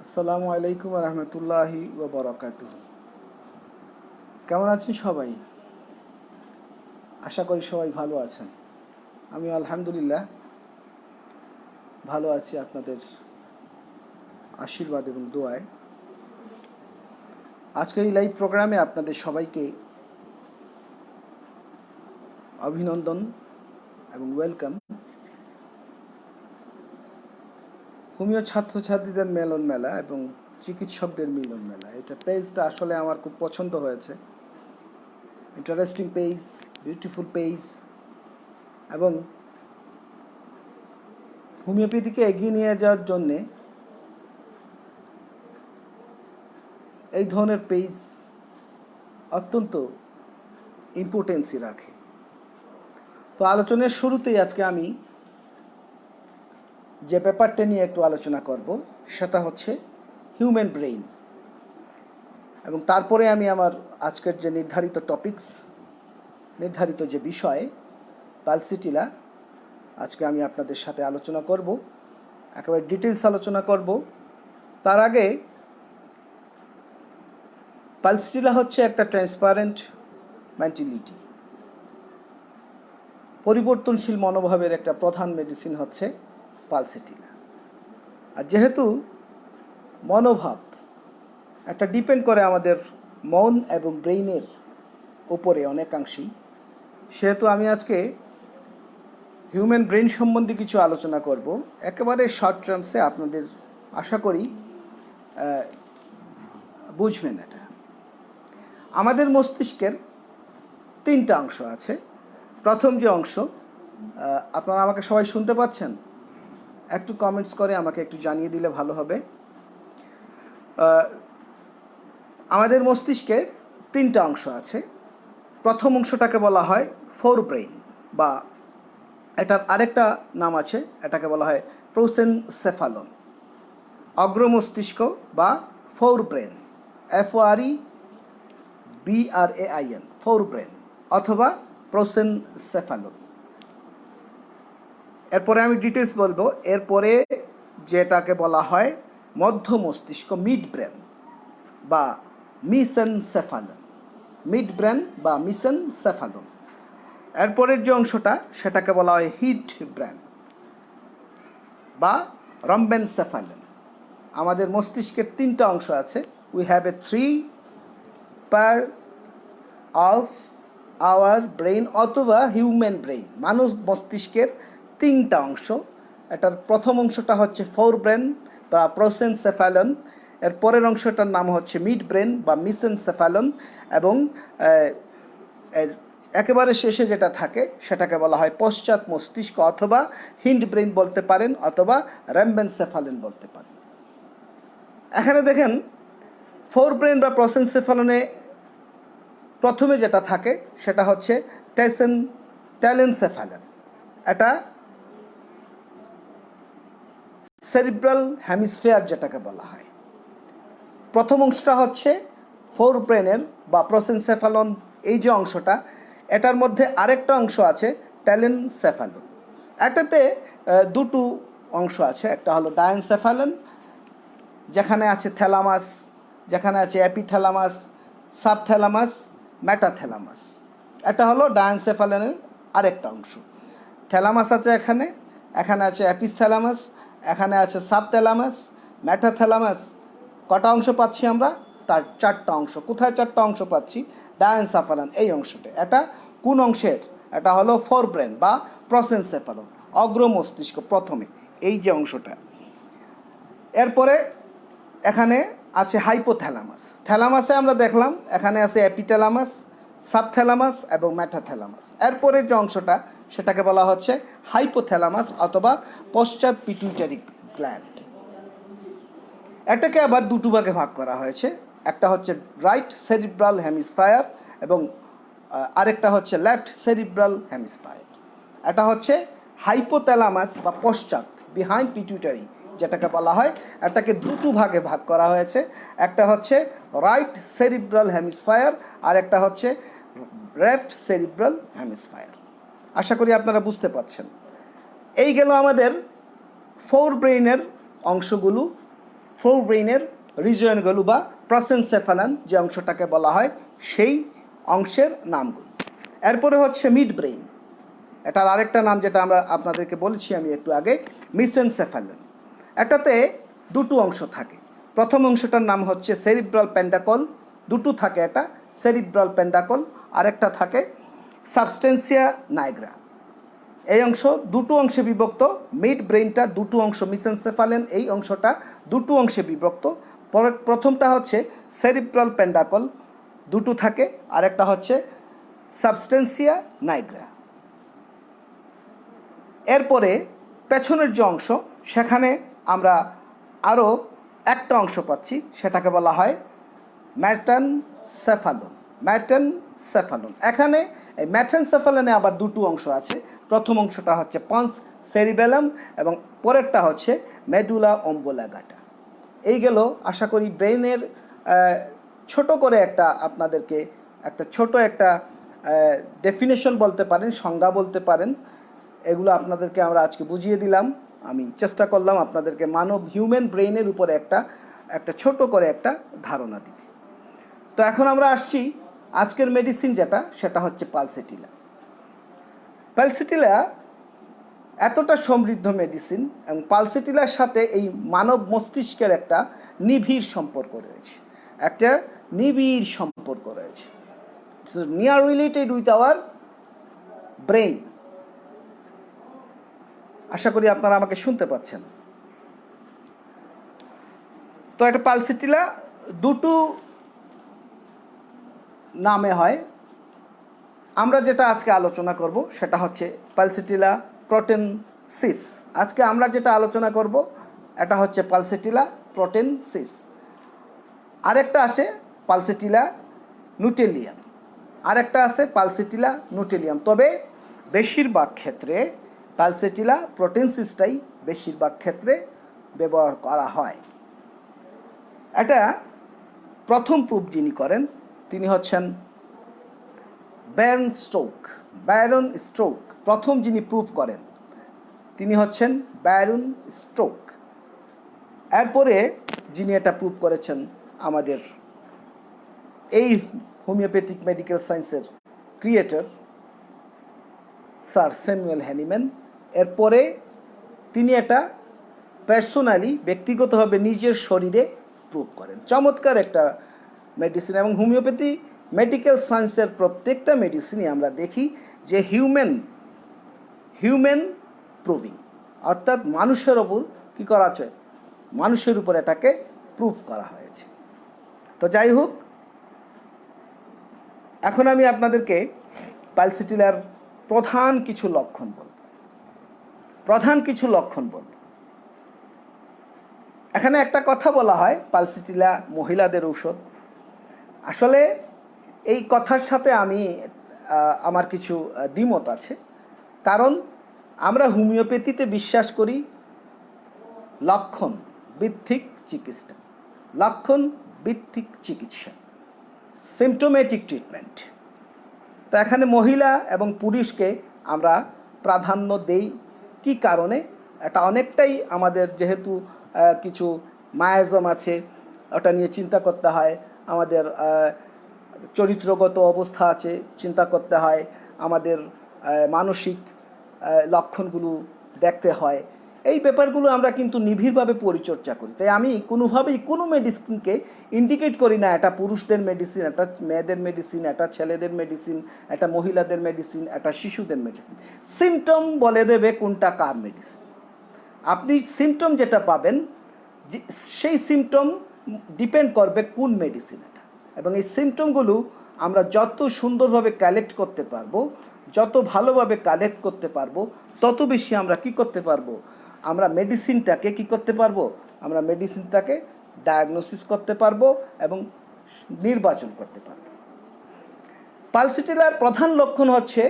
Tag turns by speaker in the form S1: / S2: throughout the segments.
S1: আসসালামু আলাইকুম রহমতুল্লাহি ওয়া বারাকাতুহু। কেমন আছেন সবাই? আশা করি সবাই ভালো আছেন। আমি আলহামদুলিল্লাহ ভালো আছি আপনাদের আশীর্বাদ এবং দোয়ায়। আজকের এই লাইভ প্রোগ্রামে আপনাদের সবাইকে অভিনন্দন এবং ওয়েলকাম। হোমিও ছাত্রছাত্রীদের মিলন মেলা এবং চিকিৎসকদের মিলন মেলা, এটা পেজটা আসলে আমার খুব পছন্দ হয়েছে। ইন্টারেস্টিং পেজ, বিউটিফুল পেজ এবং হোমিওপ্যাথিকে এগিয়ে নিয়ে যাওয়ার জন্যে এই ধরনের পেজ অত্যন্ত ইম্পর্টেন্সই রাখে। তো আলোচনার শুরুতেই আজকে আমি যে ব্যাপারটা নিয়ে একটু আলোচনা করব সেটা হচ্ছে হিউম্যান ব্রেইন, এবং তারপরে আমি আমার আজকের যে নির্ধারিত যে বিষয় পালসিটিলা, আজকে আমি আপনাদের সাথে আলোচনা করব, একেবারে ডিটেলস আলোচনা করব। তার আগে পালসিটিলা হচ্ছে একটা ট্রান্সপারেন্ট মেন্টালিটি, পরিবর্তনশীল মনোভাবের একটা প্রধান মেডিসিন হচ্ছে পালসিটিলা। আর যেহেতু মনোভাব একটা ডিপেন্ড করে আমাদের মন এবং ব্রেইনের উপরে অনেকাংশেই, সেহেতু আমি আজকে হিউম্যান ব্রেইন সম্বন্ধে কিছু আলোচনা করব একেবারে শর্ট টার্মসে। আপনাদের আশা করি বুঝবেন এটা। আমাদের মস্তিষ্কের তিনটা অংশ আছে। প্রথম যে অংশ, আপনারা আমাকে সবাই শুনতে পাচ্ছেন? একটু কমেন্টস করে আমাকে একটু জানিয়ে দিলে ভালো হবে। আমাদের মস্তিষ্কে তিনটা অংশ আছে। প্রথম অংশটাকে বলা হয় ফোর ব্রেইন, বা এটার আরেকটা নাম আছে, এটাকে বলা হয় প্রোসেনসেফালন। অগ্র মস্তিষ্ক বা four brain, FOREBRAIN, four brain অথবা প্রোসেনসেফালন। এরপরে আমি ডিটেলস বলবো। এরপরে যেটাকে বলা হয় মধ্য মস্তিষ্ক, মিড ব্রেন বা মিসেনসেফালন, মিড ব্রেন বা মিসেনসেফালন। এরপরের যে অংশটা সেটাকে বলা হয় হিড ব্রেন বা রম্বেনসেফালন। আমাদের মস্তিষ্কের তিনটা অংশ আছে। We have a 3 part of our brain অথবা হিউম্যান ব্রেইন। মানুষ মস্তিষ্কের তিনটা অংশ। এটার প্রথম অংশটা হচ্ছে ফোর ব্রেন বা প্রোসেনসেফালন, এর পরের অংশটার নাম হচ্ছে মিড ব্রেন বা মিসেনসেফালন, এবং একেবারে শেষে যেটা থাকে সেটাকে বলা হয় পশ্চাৎ মস্তিষ্ক, অথবা হিন্ড ব্রেইন বলতে পারেন, অথবা র্যাম্বেনসেফালন বলতে পারেন। এখানে দেখেন, ফোর ব্রেন বা প্রোসেনসেফালনে প্রথমে যেটা থাকে সেটা হচ্ছে টেলেনসেফালন। এটা সেরিব্রাল হেমিস্ফিয়ার যেটাকে বলা হয়। প্রথম অংশটা হচ্ছে ফোর ব্রেনের বা প্রোসেনসেফালন, এই যে অংশটা, এটার মধ্যে আরেকটা অংশ আছে টেলেনসেফালন। এটাতে দুটো অংশ আছে। একটা হলো ডায়েনসেফালন, যেখানে আছে থ্যালামাস, যেখানে আছে অ্যাপিথ্যালামাস, সাবথ্যালামাস, মেটাথ্যালামাস। এটা হলো ডায়েনসেফালনের আরেকটা অংশ। থ্যালামাস আছে এখানে, এখানে আছে অ্যাপিথ্যালামাস, এখানে আছে সাবথ্যালামাস, মেটাথ্যালামাস। কটা অংশ পাচ্ছি আমরা? তার চারটা অংশ। কোথায় চারটা অংশ পাচ্ছি? ডায়েনসেফালন এই অংশটা। এটা কোন অংশের? এটা হলো ফোর ব্রেন বা প্রোসেনসেফালন, অগ্র মস্তিষ্ক প্রথমে, এই যে অংশটা। এরপরে এখানে আছে হাইপোথ্যালামাস। থ্যালামাসে আমরা দেখলাম এখানে আছে অ্যাপিথ্যালামাস, সাবথ্যালামাস এবং মেটাথ্যালামাস। এরপরের যে অংশটা সেটাকে বলা হচ্ছে হাইপোথ্যালামাস অথবা পশ্চাৎ পিটুইটারি গ্ল্যান্ড। এটাকে আবার দুটো ভাগে ভাগ করা হয়েছে। একটা হচ্ছে রাইট সেরিব্রাল হেমিস্ফায়ার এবং আরেকটা হচ্ছে লেফট সেরিব্রাল হেমিস্ফায়ার। এটা হচ্ছে হাইপোথ্যালামাস বা পশ্চাৎ, বিহাইন্ড পিটুইটারি যেটাকে বলা হয়, এটাকে দুটো ভাগে ভাগ করা হয়েছে। একটা হচ্ছে রাইট সেরিব্রাল হেমিস্ফায়ার আর একটা হচ্ছে লেফট সেরিব্রাল হেমিস্ফায়ার। আশা করি আপনারা বুঝতে পারছেন। এই গেল আমাদের ফোর ব্রেইনের অংশগুলো। ফোর ব্রেইনের রিজিয়নগুলো বা প্রসেনসেফালান যে অংশটাকে বলা হয় সেই অংশের নামগুলো। এরপরে হচ্ছে মিড ব্রেইন, এটার আরেকটা নাম যেটা আমরা আপনাদেরকে বলেছি আমি একটু আগে, মিসেনসেফালান। এটাতে দুটো অংশ থাকে। প্রথম অংশটার নাম হচ্ছে সেরিব্রাল পেন্টাকল, দুটো থাকে, এটা সেরিব্রাল পেন্টাকল, আরেকটা থাকে সাবস্টেন্সিয়া নাইগ্রা। এই অংশ দুটো অংশে বিভক্ত। মিড ব্রেইনটা দুটো অংশ, মিসেনসেফালেন এই অংশটা দুটো অংশে বিভক্ত। প্রথমটা হচ্ছে সেরিব্রাল পেন্টাকল, দুটো থাকে, আরেকটা হচ্ছে সাবস্টেন্সিয়া নাইগ্রা। এরপরে পেছনের যে অংশ, সেখানে আমরা আরও একটা অংশ পাচ্ছি, সেটাকে বলা হয় ম্যাটেনসেফালন। ম্যাটেনসেফালন, এখানে এই ম্যাটেনসেফালনে আবার দুটো অংশ আছে। প্রথম অংশটা হচ্ছে পন্স সেরিবেলাম এবং পরেরটা হচ্ছে মেডুলা অম্বোলাগাটা। এই গেল আশা করি ব্রেইনের ছোট করে একটা আপনাদেরকে একটা ছোট একটা ডেফিনেশন বলতে পারেন, সংজ্ঞা বলতে পারেন, এগুলো আপনাদেরকে আমরা আজকে বুঝিয়ে দিলাম। আমি চেষ্টা করলাম আপনাদেরকে মানব হিউম্যান ব্রেইনের উপরে একটা ছোট করে একটা ধারণা দিতে। তো এখন আমরা আসছি আজকের মেডিসিন যেটা, সেটা হচ্ছে পালসেটিলা। পালসেটিলা এতটা সমৃদ্ধ মেডিসিন এবং পালসেটিলার সাথে এই মানব মস্তিষ্কের একটা নিবিড় সম্পর্ক রয়েছে, একটা নিবিড় সম্পর্ক রয়েছে, near related with our brain. আশা করি আপনারা আমাকে শুনতে পাচ্ছেন। তো একটা পালসেটিলা দুটো নামে হয়। আমরা যেটা আজকে আলোচনা করব সেটা হচ্ছে পালসেটিলা প্রোটেনসিস। আজকে আমরা যেটা আলোচনা করব এটা হচ্ছে পালসেটিলা প্রোটেনসিস। আরেকটা আসে পালসেটিলা নুটেলিয়াম, আরেকটা আছে পালসেটিলা নুটেলিয়াম। তবে বেশিরভাগ ক্ষেত্রে পালসেটিলা প্রোটেনসিসটাই বেশিরভাগ ক্ষেত্রে ব্যবহার করা হয়। এটা প্রথম প্রুফ যিনি করেন তিনি হচ্ছেন ব্যারন স্টোক। প্রথম যিনি প্রুফ করেন তিনি হচ্ছেন ব্যারন স্টোক। এরপরে যিনি এটা প্রুফ করেছেন আমাদের এই হোমিওপ্যাথিক মেডিকেল সায়েন্সের ক্রিয়েটর স্যার স্যামুয়েল হ্যানিম্যান। এরপরে তিনি এটা পার্সোনালি ব্যক্তিগতভাবে নিজের শরীরে প্রুভ করেন। চমৎকার একটা মেডিসিন। এবং হোমিওপ্যাথি মেডিকেল সায়েন্সের প্রত্যেকটা মেডিসিনই আমরা দেখি যে হিউম্যান প্রুভিং, অর্থাৎ মানুষের ওপর কী করা হচ্ছে, মানুষের উপর এটাকে প্রুভ করা হয়েছে। তো যাই হোক, এখন আমি আপনাদেরকে পালসেটিলার প্রধান কিছু লক্ষণ বলব। এখানে একটা কথা বলা হয় পালসেটিলা মহিলাদের ঔষধ। আসলে এই কথার সাথে আমার কিছু দ্বিমত আছে। কারণ আমরা হোমিওপ্যাথিতে বিশ্বাস করি লক্ষণ ভিত্তিক চিকিৎসা, সিমটোমেটিক ট্রিটমেন্ট। তো এখানে মহিলা এবং পুরুষকে আমরা প্রাধান্য দেই কি কারণে? এটা অনেকটাই আমাদের যেহেতু কিছু মায়াজম আছে, ওটা নিয়ে চিন্তা করতে হয়। আমাদের চরিত্রগত অবস্থা আছে, চিন্তা করতে হয়। আমাদের মানসিক লক্ষণগুলো দেখতে হয়। এই ব্যাপারগুলো আমরা কিন্তু নিবিড়ভাবে পরিচর্যা করি। তাই আমি কোনোভাবেই কোনো মেডিসিনকে ইন্ডিকেট করি না এটা পুরুষদের মেডিসিন, এটা মেয়েদের মেডিসিন, এটা ছেলেদের মেডিসিন, এটা মহিলাদের মেডিসিন, এটা শিশুদের মেডিসিন। সিমটম বলে দেবে কোনটা কার মেডিসিন। আপনি সিমটম যেটা পাবেন সেই সিমটম ডিপেন্ড করবে কোন মেডিসিন এটা। এবং এই সিমটমগুলো আমরা যত সুন্দরভাবে কালেক্ট করতে পারবো, যত ভালোভাবে কালেক্ট করতে পারবো, তত বেশি আমরা কি করতে পারবো, আমরা মেডিসিনটাকে কি করতে পারবো, আমরা মেডিসিনটাকে ডায়াগনোসিস করতে পারবো এবং নির্বাচন করতে পারবো। পালসেটিলার প্রধান লক্ষণ হচ্ছে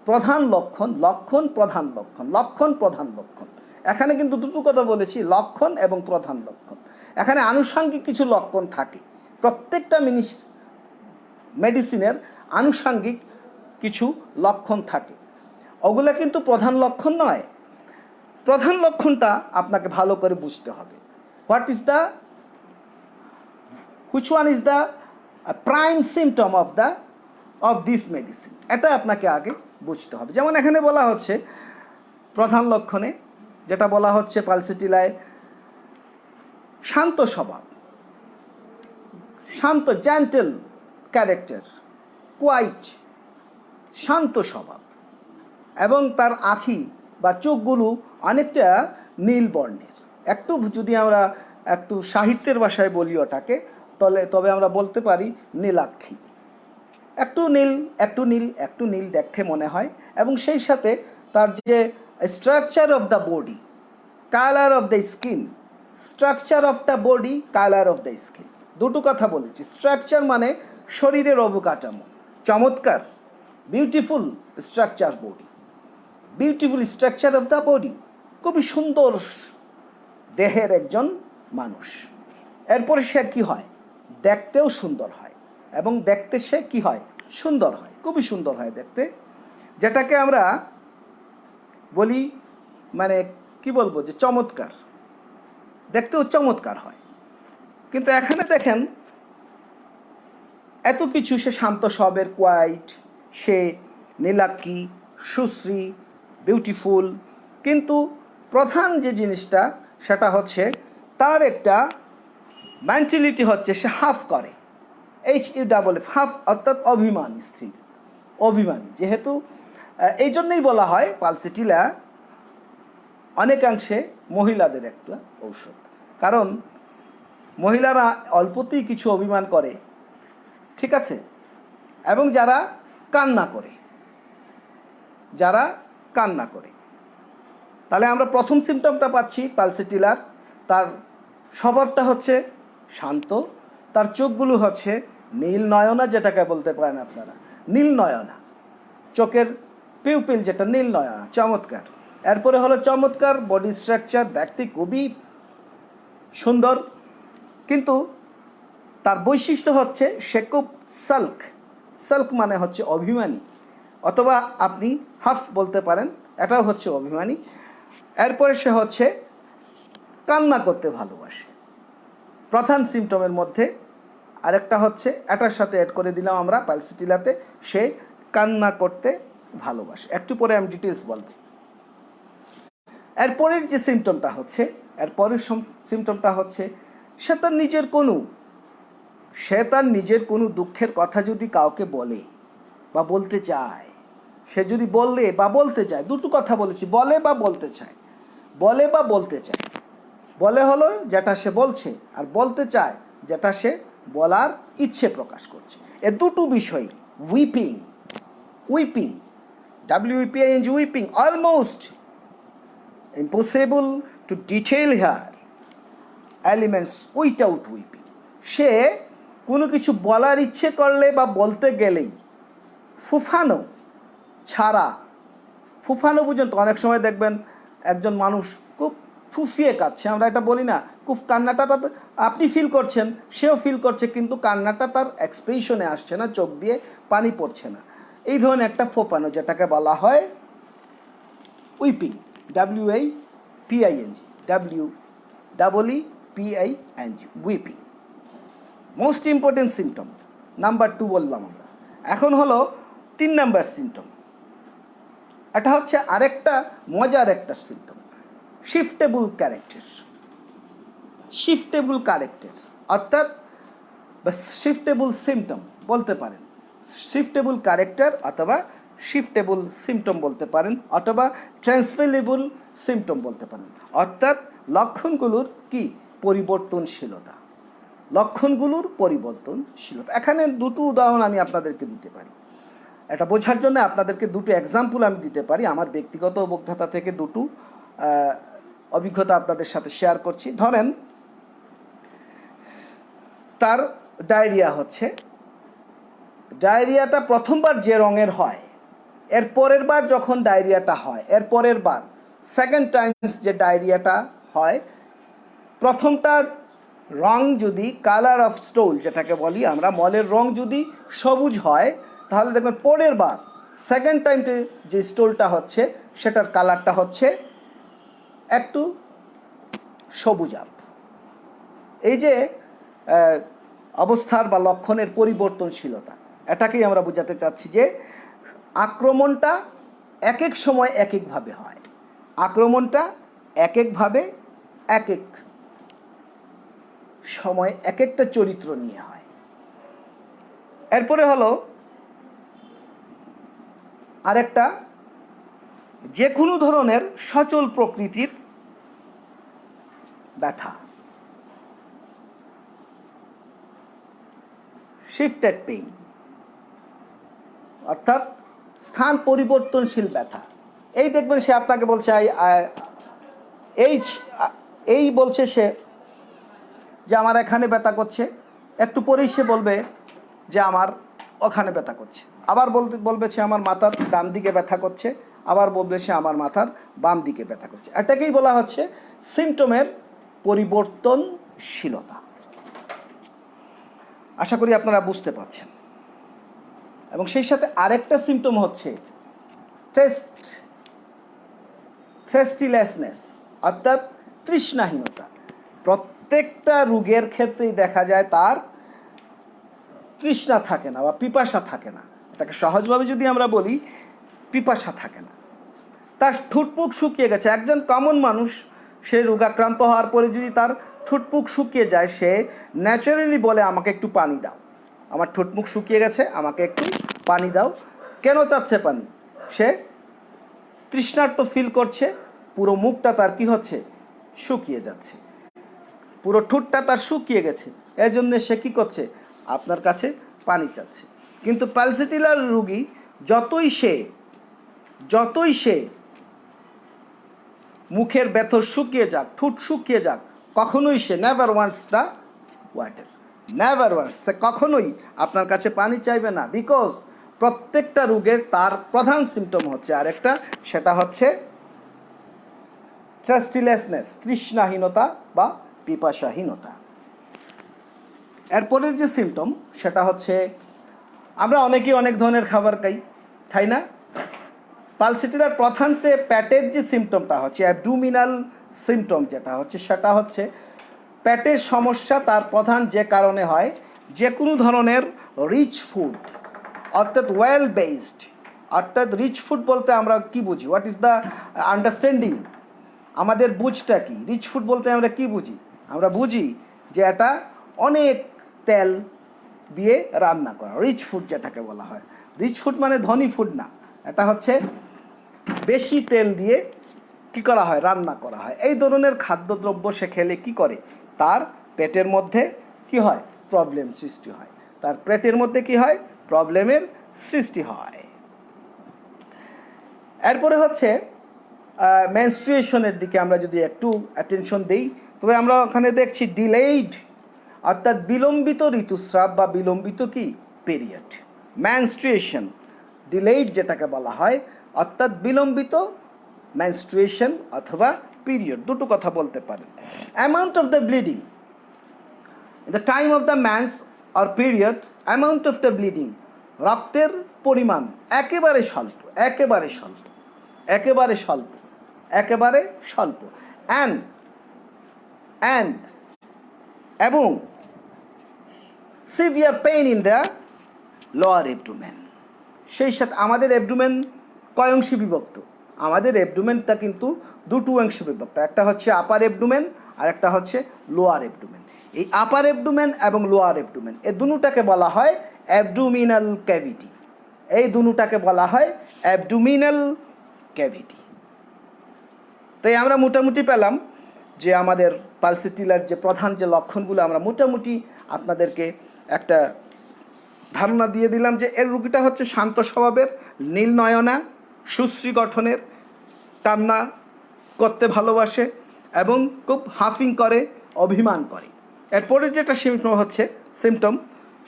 S1: প্রধান লক্ষণ। এখানে কিন্তু দুটো কথা বলেছি, লক্ষণ এবং প্রধান লক্ষণ। এখানে আনুষঙ্গিক কিছু লক্ষণ থাকে। প্রত্যেকটা মেডিসিনের আনুষঙ্গিক কিছু লক্ষণ থাকে, ওগুলা কিন্তু প্রধান লক্ষণ নয়। প্রধান লক্ষণটা আপনাকে ভালো করে বুঝতে হবে। Which one is the prime symptom of this medicine, এটা আপনাকে আগে বুঝতে হবে। যেমন এখানে বলা হচ্ছে প্রধান লক্ষণে যেটা বলা হচ্ছে পালসিটিলায়, শান্ত স্বভাব, শান্ত জেন্টেল ক্যারেক্টার, কোয়াইট, শান্ত স্বভাব, এবং তার আঁখি বা চোখগুলো অনেকটা নীল বর্ণের। একটু যদি আমরা একটু সাহিত্যের ভাষায় বলি ওটাকে, তবে আমরা বলতে পারি নীলাক্ষী। একটু নীল একটু নীল একটু নীল দেখতে মনে হয়, এবং সেই সাথে তার যে structure of the body, colour of the skin, structure of the body, colour of the skin, দুটো কথা বলেছি। স্ট্রাকচার মানে শরীরের অবকাঠামো, চমৎকার, beautiful structure body, beautiful structure of the body, খুবই সুন্দর দেহের একজন মানুষ। এরপরে সে কি হয়, দেখতেও সুন্দর হয়, এবং দেখতে সে কি হয়, সুন্দর হয়, খুবই সুন্দর হয় দেখতে, যেটাকে আমরা বলি মানে কি বলবো যে চমৎকার, দেখতেও চমৎকার হয়। কিন্তু এখানে দেখেন এত কিছু, সে শান্ত স্বভাবের, কোয়াইট, সে নীলাক্ষী, সুশ্রী, বিউটিফুল, কিন্তু প্রধান যে জিনিসটা সেটা হচ্ছে তার একটা মেন্টালিটি হচ্ছে সে হাফ করে, HUFF, হাফ, অর্থাৎ অভিমান, স্ত্রী অভিমান। যেহেতু এই জন্যই বলা হয় পালসিটিলা অনেকাংশে মহিলাদের একটা ঔষধ, কারণ মহিলারা অল্পতেই কিছু অভিমান করে, ঠিক আছে, এবং যারা কান্না করে, তাহলে আমরা প্রথম সিমটমটা পাচ্ছি পালসিটিলার, তার স্বভাবটা হচ্ছে শান্ত, তার চোখগুলো হচ্ছে নীল নয়না, যেটাকে বলতে পারেন আপনারা নীল নয়না, চোখের পিউপিল যেটা নীল নয়না, চমৎকার। এরপরে হলো চমৎকার বডি স্ট্রাকচার, দেখতে খুবই সুন্দর, কিন্তু তার বৈশিষ্ট্য হচ্ছে সে খুব সাল্ক মানে হচ্ছে অভিমানী, অথবা আপনি হাফ বলতে পারেন, এটাও হচ্ছে অভিমানী। এরপরে সে হচ্ছে কান্না করতে ভালোবাসে। প্রধান সিমটমের মধ্যে আরেকটা হচ্ছে, এটার সাথে অ্যাড করে দিলাম আমরা পালসিটিলাতে, সে কান্না করতে ভালোবাসে। একটু পরে আমি ডিটেলস বলবো। এরপরের যে সিমটমটা হচ্ছে, সে তার নিজের কোনো দুঃখের কথা যদি কাউকে বলে বা বলতে চায়, সে যদি বলে বা বলতে চায়, দুটো কথা বলেছি, বলে বা বলতে চায়। বলে হলো যেটা সে বলছে, আর বলতে চায় যেটা সে বলার ইচ্ছে প্রকাশ করছে। এ দুটো বিষয়, weeping, weeping, almost impossible to detail her elements without weeping. সে কোনো কিছু বলার ইচ্ছে করলে বা বলতে গেলেই ফুফানো ছাড়া, ফুফানো পর্যন্ত, অনেক সময় দেখবেন একজন মানুষ খুব ফুফিয়ে কাঁদছে, আমরা এটা বলি না, খুব কান্নাটা আপনি ফিল করছেন, সেও ফিল করছে, কিন্তু কান্নাটা তার এক্সপ্রেশনে আসছে না, চোখ দিয়ে পানি পড়ছে না, এই ধরনের একটা ফোপানো, যেটাকে বলা হয় whipping, WIPING, whipping. Most important symptom number 2 বললাম আমরা। এখন হলো 3 নাম্বার সিমটম, এটা হচ্ছে আরেকটা মজার একটা সিমটম, শিফটেবল ক্যারেক্টার, অর্থাৎ শিফটেবল সিমটম বলতে পারেন, শিফটেবল ক্যারেক্টার অথবা শিফটেবল সিমটম বলতে পারেন, অথবা ট্রান্সফারেবল সিমটম বলতে পারেন, অর্থাৎ লক্ষণগুলোর কি পরিবর্তনশীলতা, এখানে দুটো উদাহরণ আমি আপনাদেরকে দিতে পারি, এটা বোঝার জন্য আপনাদেরকে দুটো এক্সাম্পল আমি দিতে পারি, আমার ব্যক্তিগত অভিজ্ঞতা থেকে দুটো অভিজ্ঞতা আপনাদের সাথে শেয়ার করছি। ধরেন তার ডায়রিয়া হচ্ছে, ডায়রিয়াটা প্রথমবার যে রঙের হয়, এর পরের বার যখন ডায়রিয়াটা হয়, এর পরের বার সেকেন্ড টাইমস যে ডায়রিয়াটা হয়, প্রথমটার রং যদি কালার অফ স্টোল যেটাকে বলি আমরা, মলের রং যদি সবুজ হয়, তাহলে দেখবেন পরের বার সেকেন্ড টাইমতে যে স্টোলটা হচ্ছে সেটার কালারটা হচ্ছে একটু সবুজাভ। এই যে অবস্থার বা লক্ষণের পরিবর্তনশীলতা, এটাকেই আমরা বোঝাতে চাচ্ছি যে আক্রমণটা এক এক সময় এক একভাবে হয়, আক্রমণটা এক একভাবে এক এক সময় এক একটা চরিত্র নিয়ে হয়। এরপরে হলো আরেকটা, যে কোনো ধরনের সচল প্রকৃতির ব্যথা, শিফটেড পেইন, অর্থাৎ স্থান পরিবর্তনশীল ব্যথা। এই দেখবেন সে আপনাকে বলছে এই বলছে সে যে আমার এখানে ব্যথা করছে, একটু পরেই সে বলবে যে আমার ওখানে ব্যথা করছে, আবার বলবে সে আমার মাথার ডান দিকে ব্যথা করছে, আবার বলবে সে আমার মাথার বাম দিকে ব্যথা করছে। এটাকেই বলা হচ্ছে সিমটমের পরিবর্তনশীলতা। আশা করি আপনারা বুঝতে পারছেন। এবং সেই সাথে আরেকটা সিমটম হচ্ছে থ্রেস্টিলেসনেস, অর্থাৎ তৃষ্ণাহীনতা। প্রত্যেকটা রোগের ক্ষেত্রেই দেখা যায় তার তৃষ্ণা থাকে না বা পিপাসা থাকে না। এটাকে সহজভাবে যদি আমরা বলি, পিপাসা থাকে না, তার ঠুটপুক শুকিয়ে গেছে। একজন কমন মানুষ সে রোগাক্রান্ত হওয়ার পরে যদি তার ঠুটপুক শুকিয়ে যায়, সে ন্যাচারালি বলে আমাকে একটু পানি দাও, আমার ঠোঁটমুখ শুকিয়ে গেছে, আমাকে একটু পানি দাও। কেন চাচ্ছে পানি? সে তৃষ্ণার্ত ফিল করছে, পুরো মুখটা তার কি হচ্ছে, শুকিয়ে যাচ্ছে, পুরো ঠোঁটটা তার শুকিয়ে গেছে, এই জন্য সে কি করছে, আপনার কাছে পানি চাচ্ছে। কিন্তু পালসেটিলার রোগী যতই সে মুখের ভেতর শুকিয়ে যাক, ঠোঁট শুকিয়ে যাক, কখনোই সে never wants the water, never wants, সে কখনোই আপনার কাছে পানি চাইবে না। বিকজ প্রত্যেকটা রোগের তার প্রধান সিমটম হচ্ছে আরেকটা, সেটা হচ্ছে থ্রাস্টিলেসনেস, তৃষ্ণাহীনতা বা পিপাসাহীনতা। এরপরের যে সিমটম সেটা হচ্ছে, আমরা অনেকেই অনেক ধরনের খাবার খাই না? পালসেটিলার প্রধান যে পেটের যে সিমটমটা হচ্ছে অ্যাবডোমিনাল সিমটম, যেটা হচ্ছে সেটা হচ্ছে পেটের সমস্যা। তার প্রধান যে কারণে হয়, যে কোনো ধরনের রিচ ফুড, অর্থাৎ ওয়েল বেসড, অর্থাৎ রিচ ফুড বলতে আমরা কি বুঝি, হোয়াট ইজ দ্য আন্ডারস্ট্যান্ডিং, আমাদের বুঝটা কি? রিচ ফুড বলতে আমরা কি বুঝি? আমরা বুঝি যে এটা অনেক তেল দিয়ে রান্না করা, রিচ ফুড যেটাকে বলা হয়। রিচ ফুড মানে ধনী ফুড না, এটা হচ্ছে বেশি তেল দিয়ে কি করা হয়, রান্না করা হয়। এই ধরনের খাদ্যদ্রব্য সে খেলে কি করে, তার পেটের মধ্যে কি হয়, প্রবলেম সৃষ্টি হয়, তার পেটের মধ্যে কি হয়, প্রবলেমের সৃষ্টি হয়। এরপরে হচ্ছে মেনস্ট্রুয়েশনের দিকে আমরা যদি একটু অ্যাটেনশন দিই, তবে আমরা ওখানে দেখছি ডিলেইড, অর্থাৎ বিলম্বিত ঋতুস্রাব বা বিলম্বিত কি পিরিয়ড। মেনস্ট্রুয়েশন ডিলেইড যেটাকে বলা হয়, অর্থাৎ বিলম্বিত মেনস্ট্রুয়েশন অথবা পিরিয়ড, দুটো কথা বলতে পারেন। Amount of the bleeding, the time of the men's or period, amount of the bleeding, রক্তের পরিমাণ একেবারে স্বল্প, একেবারে স্বল্প, একেবারে স্বল্প, একেবারে স্বল্প। অ্যান্ড এবং severe pain in the lower abdomen. সেই সাথে আমাদের অ্যাবডোমেন কয় অংশে বিভক্ত? আমাদের অ্যাবডোমেনটা কিন্তু দুটো অংশে বিভক্ত, একটা হচ্ছে আপার অ্যাবডোমেন আর একটা হচ্ছে লোয়ার অ্যাবডোমেন। এই আপার অ্যাবডোমেন এবং লোয়ার অ্যাবডোমেন এই দুটাকে বলা হয় অ্যাবডোমিনাল ক্যাভিটি, এই দুটাকে বলা হয় অ্যাবডোমিনাল ক্যাভিটি। তাই আমরা মোটামুটি পেলাম যে আমাদের পালসেটিলার যে প্রধান যে লক্ষণগুলো, আমরা মোটামুটি আপনাদেরকে একটা ধারণা দিয়ে দিলাম যে এর রোগীটা হচ্ছে শান্ত স্বভাবের, নীল নয়না, সুশ্রী গঠনের, কান্না করতে ভালোবাসে এবং খুব হাফিং করে, অভিমান করে। এরপরে যেটা সিমটম,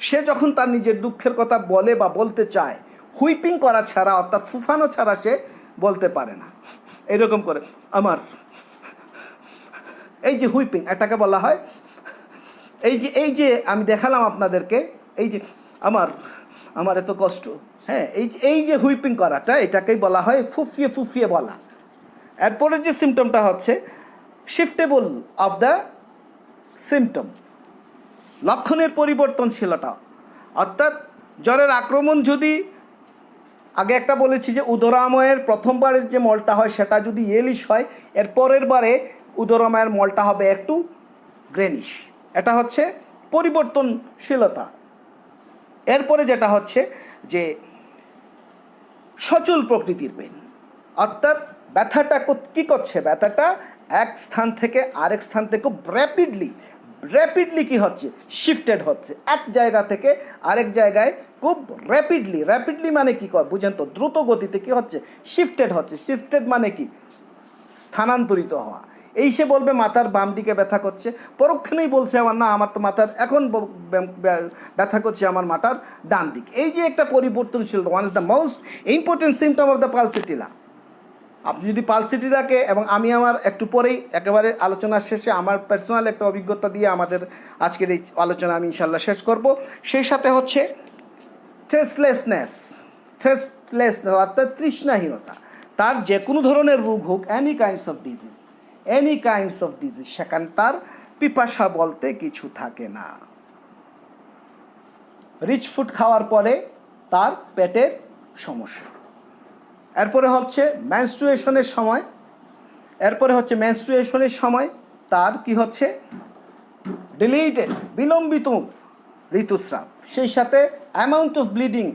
S1: সে যখন তার নিজের দুঃখের কথা বলে বা বলতে চায়, হুইপিং করা ছাড়া, অর্থাৎ ফুফানো ছাড়া সে বলতে পারে না। এরকম করে আমার, এই যে হুইপিং, এটাকে বলা হয়, এই যে আমি দেখালাম আপনাদেরকে, এই যে আমার এত কষ্ট, হ্যাঁ, এই যে হুইপিং করাটা, এটাকেই বলা হয় ফুফিয়ে ফুফিয়ে বলা। এরপরের যে সিমটমটা হচ্ছে শিফটেবল অফ দ্য সিমটম, লক্ষণের পরিবর্তনশীলতা। অর্থাৎ জ্বরের আক্রমণ যদি আগে একটা বলেছি যে উদরাময়ের প্রথমবারের যে মলটা হয় সেটা যদি ইয়েলিশ হয়, এর পরের বারে উদরাময়ের মলটা হবে একটু গ্রেনিশ। এটা হচ্ছে পরিবর্তনশীলতা। এরপরে যেটা হচ্ছে যে সচল প্রকৃতির পেন, অর্থাৎ ব্যথাটা কী করছে, ব্যথাটা এক স্থান থেকে আরেক স্থান থেকে খুব র্যাপিডলি কি হচ্ছে, শিফটেড হচ্ছে এক জায়গা থেকে আরেক জায়গায় খুব র্যাপিডলি মানে কি কর বুঝেন তো, দ্রুত গতিতে কি হচ্ছে, শিফটেড হচ্ছে। শিফটেড মানে কি, স্থানান্তরিত হওয়া। এই সে বলবে মাথার বাম দিকে ব্যথা করছে, পরক্ষণেই বলছে আমার না, আমার তো মাথার এখন ব্যথা করছে আমার মাথার ডান দিক। এই যে একটা পরিবর্তনশীল, one is the most important symptom of the pulsatilla. আপনি যদি পালসিটিলাকে, এবং আমি আমার একটু পরেই একেবারে আলোচনার শেষে আমার পার্সোনাল একটা অভিজ্ঞতা দিয়ে আমাদের আজকের এই আলোচনা আমি ইনশাল্লাহ শেষ করব। সেই সাথে হচ্ছে থ্রেস্টলেসনেস অর্থাৎ তৃষ্ণাহীনতা। তার যে কোনো ধরনের রোগ হোক, এনি কাইন্ডস অফ ডিজিজ, সেখানে তার পিপাসা বলতে কিছু থাকে না। রিচ ফুড খাওয়ার পরে তার পেটের সমস্যা। এরপরে হচ্ছে মেনস্ট্রুয়েশনের সময় তার কি হচ্ছে, ডিলেটেড, বিলম্বিত ঋতুস্রাব। সেই সাথে amount of bleeding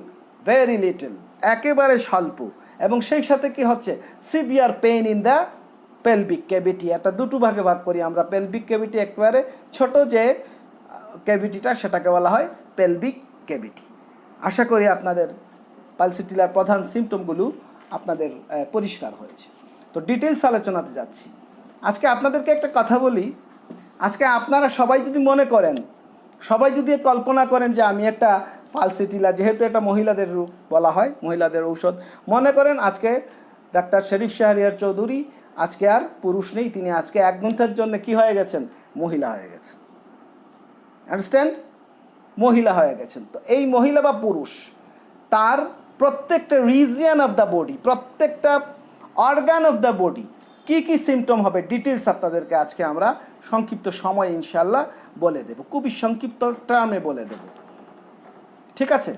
S1: very little, একেবারে স্বল্প। এবং সেই সাথে কি হচ্ছে, severe pain in the pelvic cavity. এটা দুটো ভাগে ভাগ করি আমরা। পেলভিক ক্যাভিটি একেবারে ছোট যে ক্যাভিটিটা, সেটাকে বলা হয় পেলভিক ক্যাভিটি। আশা করি আপনাদের পালসিটিলার প্রধান সিমটমগুলো আপনাদের পরিষ্কার হয়েছে। তো ডিটেলস আলোচনাতে যাচ্ছি। আজকে আপনাদেরকে একটা কথা বলি। আজকে আপনারা সবাই যদি মনে করেন, সবাই যদি কল্পনা করেন যে আমি একটা পালসিটিলা, যেহেতু এটা মহিলাদের রোগ বলা হয়, মহিলাদের ঔষধ, মনে করেন আজকে ডাক্তার শরীফ শাহরিয়ার চৌধুরী আজকে আর পুরুষ নেই, তিনি আজকে 1 ঘন্টার জন্য কি হয়ে গেছেন, মহিলা হয়ে গেছেন। আন্ডারস্ট্যান্ড, মহিলা হয়ে গেছেন। তো এই মহিলা বা পুরুষ, তার প্রত্যেকটা রিজিয়ন অফ দ্য বডি, প্রত্যেকটা অর্গান অফ দ্য বডি কি কি সিমটম হবে, ডিটেলস আপনাদেরকে আজকে আমরা সংক্ষিপ্ত সময় ইনশাল্লাহ বলে দেব, খুবই সংক্ষিপ্ত টার্মে বলে দেব। ঠিক আছে?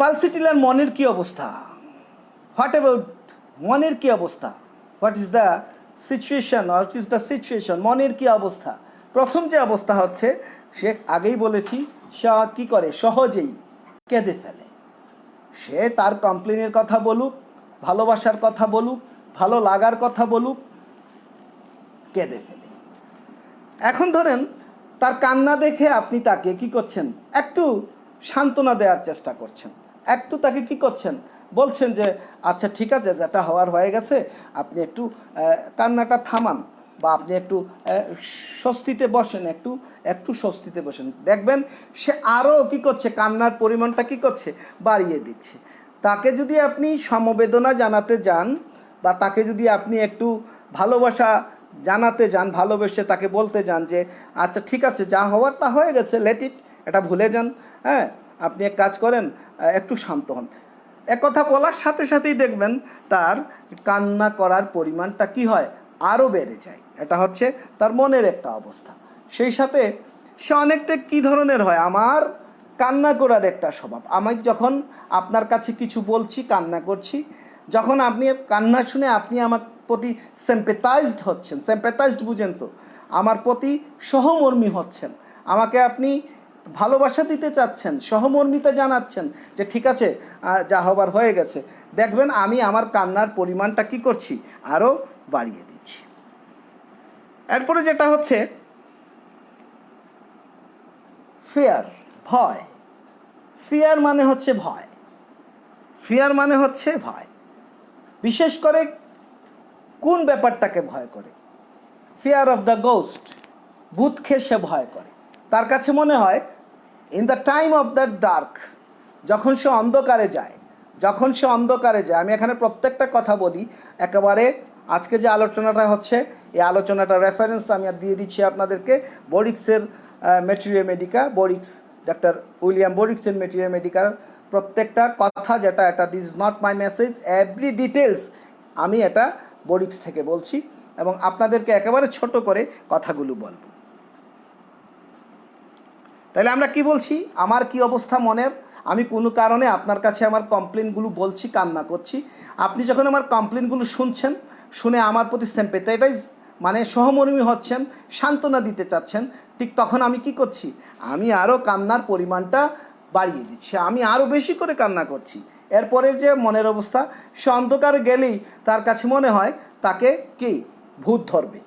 S1: পালসিটিলার মনের কি অবস্থা, হোয়াট অ্যাবাউট মনের কি অবস্থা, হোয়াট ইজ দ্য সিচুয়েশন, মনের কি অবস্থা। প্রথম যে অবস্থা হচ্ছে, সে আগেই বলেছি, সে কি করে, সহজেই কেঁদে ফেলে। সে তার কমপ্লেনের কথা বলুক, ভালোবাসার কথা বলুক, ভালো লাগার কথা বলুক, কেঁদে ফেলে। এখন ধরেন তার কান্না দেখে আপনি তাকে কি করছেন, একটু সান্ত্বনা দেওয়ার চেষ্টা করছেন, একটু তাকে কি করছেন, বলছেন যে আচ্ছা ঠিক আছে, যেটা হওয়ার হয়ে গেছে, আপনি একটু কান্নাটা থামান, বা আপনি একটু স্বস্তিতে বসেন, একটু স্বস্তিতে বসেন। দেখবেন সে আরও কি করছে, কান্নার পরিমাণটা কি করছে, বাড়িয়ে দিচ্ছে। তাকে যদি আপনি সমবেদনা জানাতে যান, বা তাকে যদি আপনি একটু ভালোবাসা জানাতে যান, ভালোবেসে তাকে বলতে যান যে আচ্ছা ঠিক আছে, যা হওয়ার তা হয়ে গেছে, লেট ইট, এটা ভুলে যান, হ্যাঁ, আপনি এক কাজ করেন, একটু শান্ত হন। একথা বলার সাথে সাথেই দেখবেন তার কান্না করার পরিমাণটা কি হয়, আরও বেড়ে যায়। এটা হচ্ছে তার মনের একটা অবস্থা। সেই সাথে সে অনেকটা কী ধরনের হয়, আমার কান্না করার একটা স্বভাব। আমি যখন আপনার কাছে কিছু বলছি, কান্না করছি, যখন আপনি কান্না শুনে আপনি আমার প্রতি সিম্প্যাথাইজড বুঝেন তো, আমার প্রতি সহমর্মী হচ্ছেন, আমাকে আপনি ভালোবাসা দিতে চাচ্ছেন, সহমর্মিতা জানাচ্ছেন যে ঠিক আছে, যা হবার হয়ে গেছে, দেখবেন আমি আমার কান্নার পরিমাণটা কি করছি, আরও বাড়িয়ে দিচ্ছি। এরপরে যেটা হচ্ছে ফিয়ার, ভয়। ফিয়ার মানে হচ্ছে ভয়। বিশেষ করে কোন ব্যাপারটাকে ভয় করে, ফিয়ার অফ দ্য গোস্ট, ভূতকে সে ভয় করে। তার কাছে মনে হয় in the time of the dark, যখন সে অন্ধকারে যায়, আমি এখানে প্রত্যেকটা কথা বলি একেবারে। আজকে যে আলোচনাটা হচ্ছে, এই আলোচনাটা রেফারেন্স আমি দিয়ে দিচ্ছি আপনাদেরকে, বরিক্সের ম্যাটেরিয়া মেডিকা, ডাক্তার উইলিয়াম বরিক্সের ম্যাটেরিয়া মেডিকার প্রত্যেকটা কথা, যেটা এটা this is not my message, every details আমি এটা বোর্ডিক্স থেকে বলছি এবং আপনাদেরকে একেবারে ছোট করে কথাগুলো বলবো। তাহলে আমরা কি বলছি, আমার কি অবস্থা মনের, আমি কোনো কারণে আপনার কাছে আমার কমপ্লেনগুলো বলছি, কান্না করছি। আপনি যখন আমার কমপ্লেনগুলো শুনছেন, শুনে আমার প্রতি সিম্প্যাথাইজ মানে সহমর্মী হচ্ছেন, সান্ত্বনা দিতে চাচ্ছেন, ঠিক তখন আমি কি করছি, আমি আরও কান্নার পরিমাণটা বাড়িয়ে দিচ্ছি, আমি আরও বেশি করে কান্না করছি। এরপরে যে মনের অবস্থা, সে অন্ধকারে গেলেই তার কাছে মনে হয় তাকে কি ভূত ধরবে,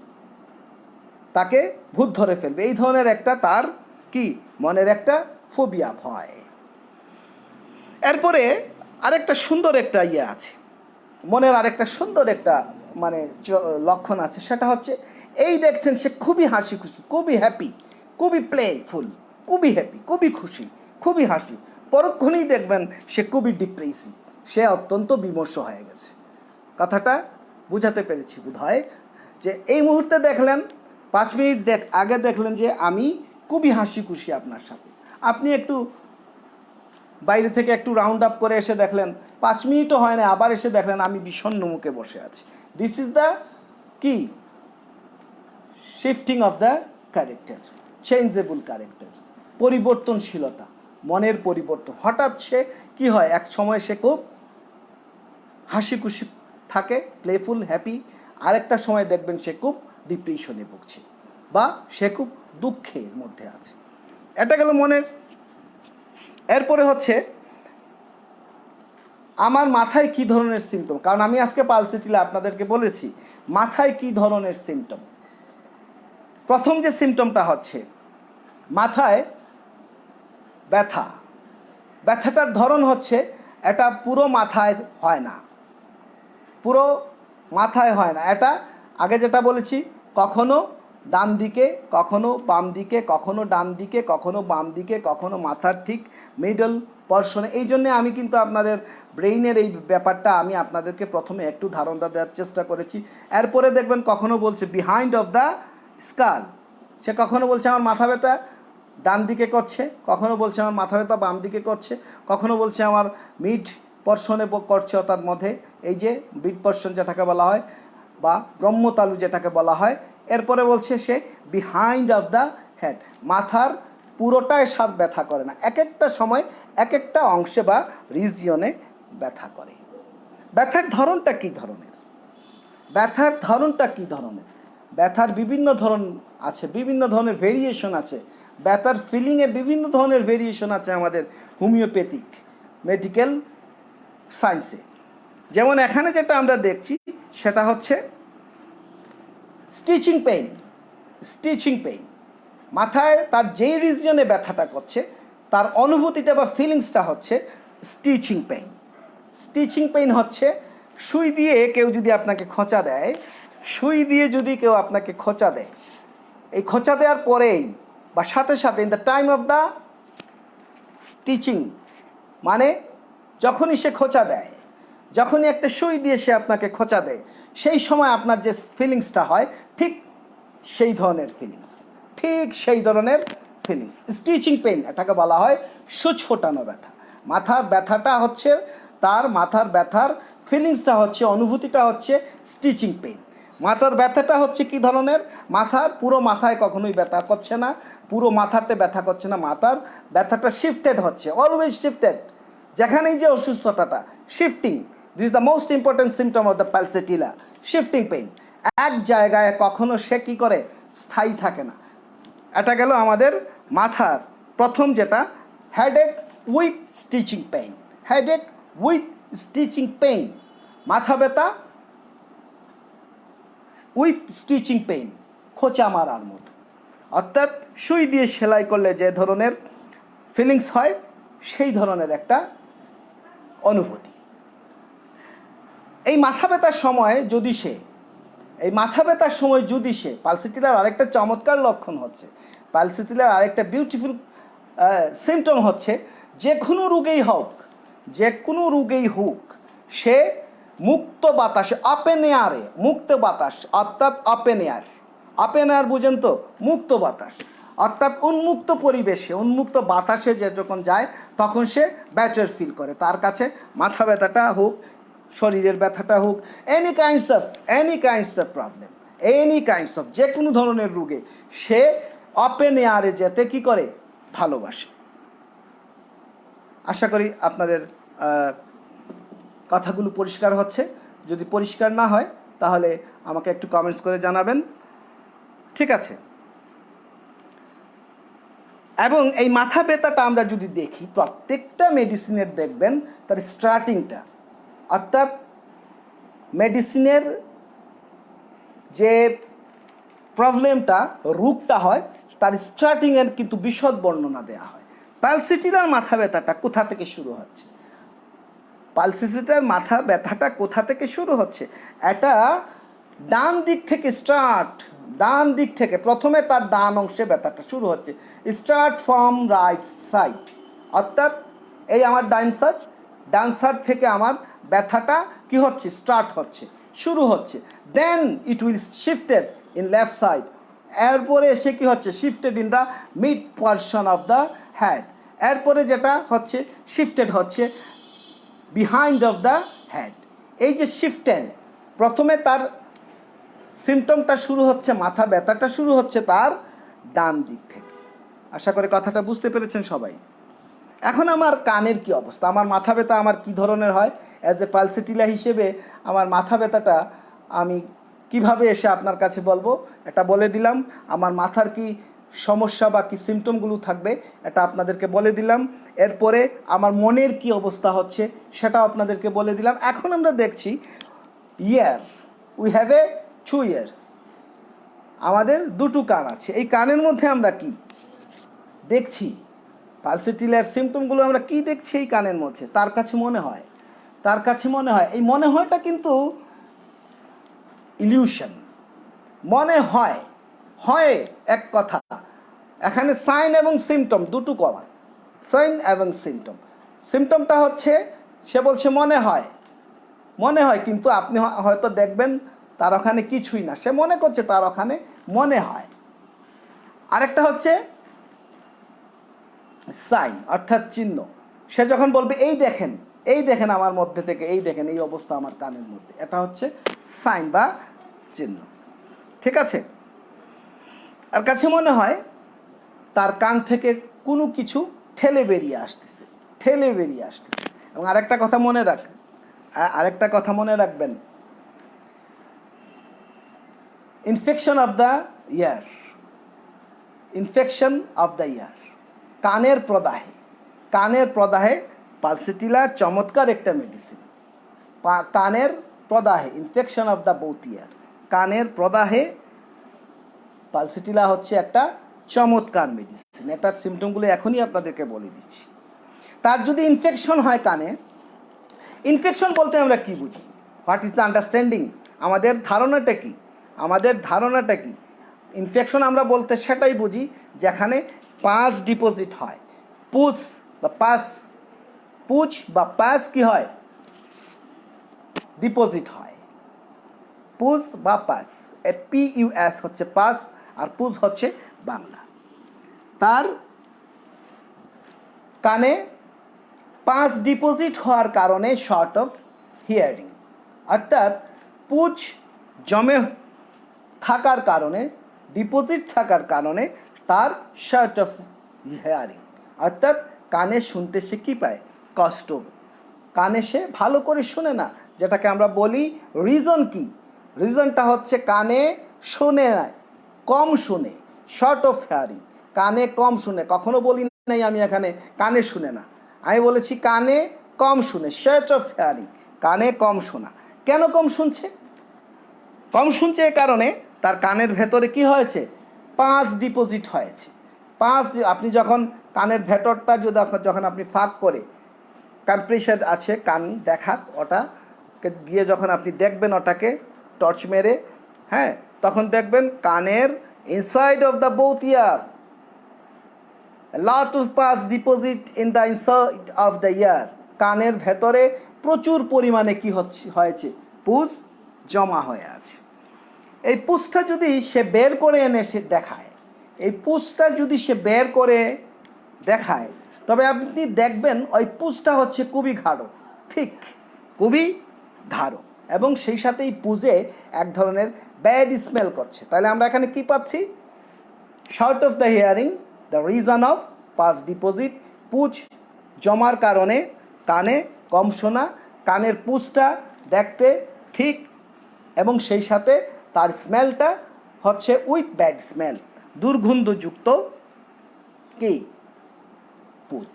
S1: তাকে ভূত ধরে ফেলবে, এই ধরনের একটা তার কি মনের একটা ফোবিয়া, ভয়। এরপরে আরেকটা সুন্দর একটা ইয়ে আছে, মনের আরেকটা সুন্দর একটা মানে লক্ষণ আছে, সেটা হচ্ছে এই দেখছেন সে খুবই হাসি খুশি, খুবই হ্যাপি, খুবই প্লেফুল, খুবই হ্যাপি, খুবই খুশি, খুবই হাসি, পরক্ষণেই দেখবেন সে খুবই ডিপ্রেসিভ, সে অত্যন্ত বিমর্ষ হয়ে গেছে। কথাটা বুঝাতে পেরেছি বোধ হয়, যে এই মুহূর্তে দেখলেন 5 মিনিট আগে দেখলেন যে আমি খুবই হাসি খুশি আপনার সাথে, আপনি একটু বাইরে থেকে একটু রাউন্ড আপ করে এসে দেখলেন 5 মিনিটও হয় না, আবার এসে দেখলেন আমি বিষণ্ণ মুখে বসে আছি। দিস ইজ দ্য কি shifting of the character, changeable character, পরিবর্তনশীলতা, মনের পরিবর্তন। হঠাৎ সে কি হয়, এক সময় সে খুব হাসি খুশি থাকে, প্লেফুল হ্যাপি, আরেকটা সময় দেখবেন সে খুব ডিপ্রেশনে ভুগছে বা সে খুব দুঃখের মধ্যে আছে। এটা গেল মনের। এরপরে হচ্ছে আমার মাথায় কি ধরনের সিমটম, কারণ আমি আজকে পালসিটিলে আপনাদেরকে বলেছি মাথায় কি ধরনের সিমটম। প্রথম যে সিমটমটা হচ্ছে মাথায় ব্যথা, ব্যথাটার ধরন হচ্ছে এটা পুরো মাথায় হয় না, পুরো মাথায় হয় না, এটা আগে যেটা বলেছি কখনো ডান দিকে, কখনো বাম দিকে, কখনো ডান দিকে, কখনো বাম দিকে, কখনো মাথার ঠিক মিডল পর্শনে। এই জন্যে আমি কিন্তু আপনাদের ব্রেইনের এই ব্যাপারটা আমি আপনাদেরকে প্রথমে একটু ধারণা দেওয়ার চেষ্টা করেছি। এরপরে দেখবেন কখনো বলছে বিহাইন্ড অফ দ্য স্কাল, সে কখনো বলছে আমার মাথা ব্যথা ডান দিকে করছে, কখনো বলছে আমার মাথা ব্যথা বাম দিকে করছে, কখনো বলছে আমার মিড পর্শনে করছে, অর্থাৎ মধ্যে এই যে মিড পর্শন যেটাকে বলা হয় বা ব্রহ্মতালু যেটাকে বলা হয়। এরপরে বলছে সে বিহাইন্ড অফ দ্য হেড, মাথার পুরোটাই সাথ ব্যথা করে না, এক একটা সময় এক একটা অংশে বা রিজিয়নে ব্যথা করে। ব্যথার ধরনটা কী ধরনের, ব্যথার ধরনটা কী ধরনের, ব্যথার বিভিন্ন ধরন আছে, বিভিন্ন ধরনের ভেরিয়েশন আছে, ব্যথার ফিলিংয়ে বিভিন্ন ধরনের ভেরিয়েশন আছে আমাদের হোমিওপ্যাথিক মেডিকেল সায়েন্সে। যেমন এখানে যেটা আমরা দেখছি সেটা হচ্ছে স্টিচিং পেইন, স্টিচিং পেইন, মাথায় তার যেই রিজিয়নে ব্যথাটা করছে তার অনুভূতিটা বা ফিলিংসটা হচ্ছে স্টিচিং পেইন। স্টিচিং পেইন হচ্ছে সুই দিয়ে কেউ যদি আপনাকে খোঁচা দেয়, সুই দিয়ে যদি কেউ আপনাকে খোঁচা দেয়, এই খোঁচা দেওয়ার পরেই বা সাথে সাথে in the time of the stitching, মানে যখনই সে খোঁচা দেয়, যখনই একটা সুই দিয়ে সে আপনাকে খোঁচা দেয়, সেই সময় আপনার যে ফিলিংসটা হয় ঠিক সেই ধরনের ফিলিংস, ঠিক সেই ধরনের ফিলিংস স্টিচিং পেইন, এটাকে বলা হয় সূচ ফোটানো ব্যথা। মাথার ব্যথাটা হচ্ছে তার মাথার ব্যথার ফিলিংসটা হচ্ছে, অনুভূতিটা হচ্ছে স্টিচিং পেইন। মাথার ব্যথাটা হচ্ছে কি ধরনের, মাথার পুরো মাথায় কখনোই ব্যথা করছে না, পুরো মাথাতে ব্যথা করছে না, মাথার ব্যথাটা শিফটেড হচ্ছে, অলওয়েজ শিফটেড, যেখানেই যে অসুস্থতাটা shifting, this is the most important symptom of the Pulsatilla, shifting pain. এক জায়গায় কখনো সে কী করে, স্থায়ী থাকে না। এটা গেল আমাদের মাথার প্রথম যেটা, headache with stitching pain, headache with stitching pain, মাথা ব্যথা উইথ স্টিচিং পেইন, খোঁচা মারার মতো, অর্থাৎ সুই দিয়ে সেলাই করলে যে ধরনের ফিলিংস হয় সেই ধরনের একটা অনুভূতি। এই মাথা ব্যথার সময় যদি সে, এই মাথা ব্যথার সময় যদি সে, পালসিটিলার আরেকটা চমৎকার লক্ষণ হচ্ছে, পালসিটিলার আরেকটা বিউটিফুল সিমটম হচ্ছে, যে কোনো রোগেই হোক, যে কোনো রোগেই হোক, সে মুক্ত বাতাসে, ওপেন এয়ারে, মুক্ত বাতাস অর্থাৎ ওপেন এয়ার, ওপেন এয়ার বুঝেন তো, মুক্ত বাতাস অর্থাৎ উন্মুক্ত পরিবেশে, উন্মুক্ত বাতাসে যে যখন যায় তখন সে বেটার ফিল করে, তার কাছে মাথা ব্যথাটা হোক শরীরের ব্যথাটা হোক, any kinds of problem, any kinds of যে কোনো ধরনের রোগে সে ওপেন এয়ারে যেতে কি করে, ভালোবাসে। আশা করি আপনাদের কথাগুলো পরিষ্কার হচ্ছে। যদি পরিষ্কার না হয় তাহলে আমাকে একটু কমেন্টস করে জানাবেন, ঠিক আছে? এবং এই মাথা ব্যথাটা আমরা যদি দেখি, প্রত্যেকটা মেডিসিনের দেখবেন তার স্টার্টিংটা, অর্থাৎ মেডিসিনের যে প্রবলেমটা, রোগটা হয়, তার স্টার্টিংয়ের কিন্তু বিশদ বর্ণনা দেওয়া হয়। পালসিটিলার মাথা ব্যথাটা কোথা থেকে শুরু হচ্ছে, পালসিটিলার মাথা ব্যথাটা কোথা থেকে শুরু হচ্ছে, এটা ডান দিক থেকে স্টার্ট, ডান দিক থেকে প্রথমে তার ডান অংশে ব্যথাটা শুরু হচ্ছে, স্টার্ট ফ্রম রাইট সাইড, অর্থাৎ এই আমার ডান সাইড থেকে আমার ব্যথাটা কি হচ্ছে, স্টার্ট হচ্ছে, শুরু হচ্ছে। Then it will shifted in left side, এরপরে এসে কি হচ্ছে, shifted in the mid portion of the head, এরপরে যেটা হচ্ছে শিফটেড হচ্ছে বিহাইন্ড অফ দ্য হেড। এই যে শিফটেড, প্রথমে তার সিমটমটা শুরু হচ্ছে, মাথা ব্যথাটা শুরু হচ্ছে তার ডান দিক থেকে। আশা করি কথাটা বুঝতে পেরেছেন সবাই। এখন আমার কানের কি অবস্থা, আমার মাথা ব্যথা আমার কি ধরনের হয়, অ্যাজ এ পালসিটিলা হিসেবে আমার মাথা ব্যথাটা আমি কিভাবে এসে আপনার কাছে বলবো, এটা বলে দিলাম। আমার মাথার কি সমস্যা বা কি সিমটমগুলো থাকবে এটা আপনাদেরকে বলে দিলাম। এরপরে আমার মনের কি অবস্থা হচ্ছে সেটাও আপনাদেরকে বলে দিলাম। এখন আমরা দেখছি ইয়ার, উই হ্যাভ এ 2 ইয়ার্স, আমাদের দুটো কান আছে। এই কানের মধ্যে আমরা কি দেখছি, পালসিটিলার সিমটমগুলো আমরা কি দেখছি এই কানের মধ্যে, তার কাছে মনে হয় এই মনে হয়টা কিন্তু ইলিউশন। মনে হয় এক কথা, এখানে সাইন এবং সিমটম দুটো কমা, সাইন এবং সিমটমটা হচ্ছে সে বলছে মনে হয়, কিন্তু আপনি হয়তো দেখবেন তার ওখানে কিছুই না, সে মনে করছে তার ওখানে মনে হয়। আরেকটা হচ্ছে সাইন, অর্থাৎ চিহ্ন। সে যখন বলবে এই দেখেন আমার মধ্যে থেকে, এই দেখেন এই অবস্থা আমার কানের মধ্যে, এটা হচ্ছে সাইন বা চিহ্ন, ঠিক আছে? আর কাছে মনে হয় তার কান থেকে কোনো কিছু ঠেলে বেরিয়ে আসতেছে। এবং আরেকটা কথা মনে রাখবেন, ইনফেকশন অফ দ্য ইয়ার, কানের প্রদাহে পালসিটিলা চমৎকার একটা মেডিসিন। কানের প্রদাহে, ইনফেকশন অফ দ্য বোথ ইয়ার, কানের প্রদাহে পালসিটিলা হচ্ছে একটা চমৎকার মেডিসিন। এটার সিমটমগুলো এখনই আপনাদেরকে বলে দিচ্ছি। তার যদি ইনফেকশন হয় কানে, ইনফেকশন বলতে আমরা কি বুঝি, হোয়াট ইজ দ্য আন্ডারস্ট্যান্ডিং, আমাদের ধারণাটা কি? ইনফেকশন আমরা বলতে সেটাই বুঝি যেখানে পাস ডিপোজিট হয়, পুজ বা পাস কি হয়, ডিপোজিট হয়। পুজ বা পাস, PUS হচ্ছে পাস আর পুজ হচ্ছে বাংলা। তার কানে পাস ডিপোজিট হওয়ার কারণে শর্ট অফ হিয়ারিং, অর্থাৎ পুজ জমে থাকার কারণে, ডিপোজিট থাকার কারণে তার শর্ট অফ হিয়ারিং, অর্থাৎ কানে শুনতে সে কী পায়, কষ্ট, কানে সে ভালো করে শুনে না, যেটাকে আমরা বলি রিজন কি, রিজনটা হচ্ছে কানে শোনে না, কম শুনে, শর্ট অফ হিয়ারিং, কানে কম শুনে। কখনো বলি নাই আমি এখানে কানে শুনে না, আমি বলেছি কানে কম শুনে, শর্ট অফ হিয়ারিং, কানে কম শোনা। কেন কম শুনছে এ কারণে তার কানের ভেতরে কি হয়েছে, পাঁচ ডিপোজিট হয়েছে। আপনি যখন কানের ভেতরটা যখন আপনি ফাঁক করে, কম্প্রেসার আছে কান দেখার, ওটাকে দিয়ে যখন আপনি দেখবেন, ওটাকে টর্চ মেরে, হ্যাঁ, তখন দেখবেন কানের inside of the both year lot of pus deposit in the inside of the year, কানের ভেতরে প্রচুর পরিমাণে কি হয়েছে, পুজ জমা হয়ে আছে। এই পুজটা যদি সে বের করে এনে সে দেখায়, তবে আপনি দেখবেন ওই পুজটা হচ্ছে খুবই গাঢ়, ঠিক খুবই ঘাড়ো, এবং সেই সাথেই পুজে এক ধরনের ব্যাড স্মেল করছে। তাহলে আমরা এখানে কি পাচ্ছি? Short of the hearing, the reason of pus deposit, পুজ জমার কারণে কানে কম শোনা, কানের পুজটা দেখতে ঠিক এবং সেই সাথে তার স্মেলটা হচ্ছে উইথ ব্যাড স্মেল, দুর্গন্ধযুক্ত কি পুজ।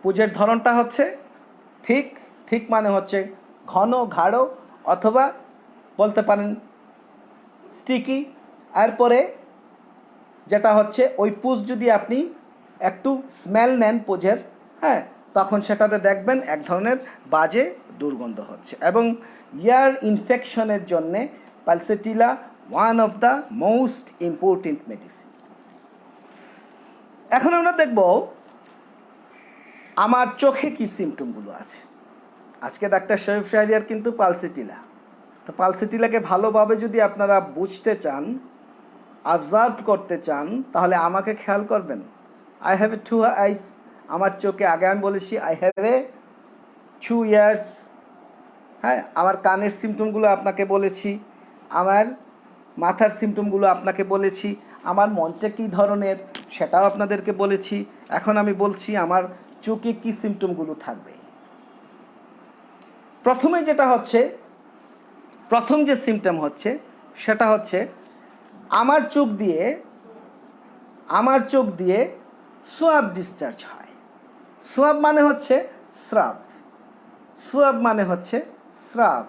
S1: পুজের ধরনটা হচ্ছে ঠিক, ঠিক মানে হচ্ছে ঘন ঘাড়ো অথবা বলতে পারেন স্টিকি। এরপরে যেটা হচ্ছে ওই পুজ যদি আপনি একটু স্মেল নেন পুজের, হ্যাঁ, তখন সেটাতে দেখবেন এক ধরনের বাজে দুর্গন্ধ হচ্ছে। এবং ইয়ার ইনফেকশনের জন্যে pulsatilla one of the most important medicine. এখন আমরা দেখব আমার চোখে কি সিমটমগুলো আছে। আজকে ডাক্তার শরীফ শাহরিয়ার কিন্তু পালসেটিলা, তো পালসেটিলাকে ভালোভাবে যদি আপনারা বুঝতে চান, অবজার্ভ করতে চান, তাহলে আমাকে খেয়াল করবেন। আই হ্যাভ এ 2 আইস, আমার চোখে, আগে আমি বলেছি আই হ্যাভ এ 2 ইয়ার্স। হ্যাঁ, আমার কানের সিমটমগুলো আপনাকে বলেছি, আমার মাথার সিমটমগুলো আপনাকে বলেছি, আমার মনটা কী ধরনের সেটাও আপনাদেরকে বলেছি। এখন আমি বলছি আমার চোখে কী সিমটমগুলো থাকবে। প্রথমে যেটা হচ্ছে, প্রথম যে সিমটম হচ্ছে সেটা হচ্ছে আমার চোখ দিয়ে সোয়াব ডিসচার্জ হয়। সোয়াব মানে হচ্ছে স্রাব, সোয়াব মানে হচ্ছে স্রাব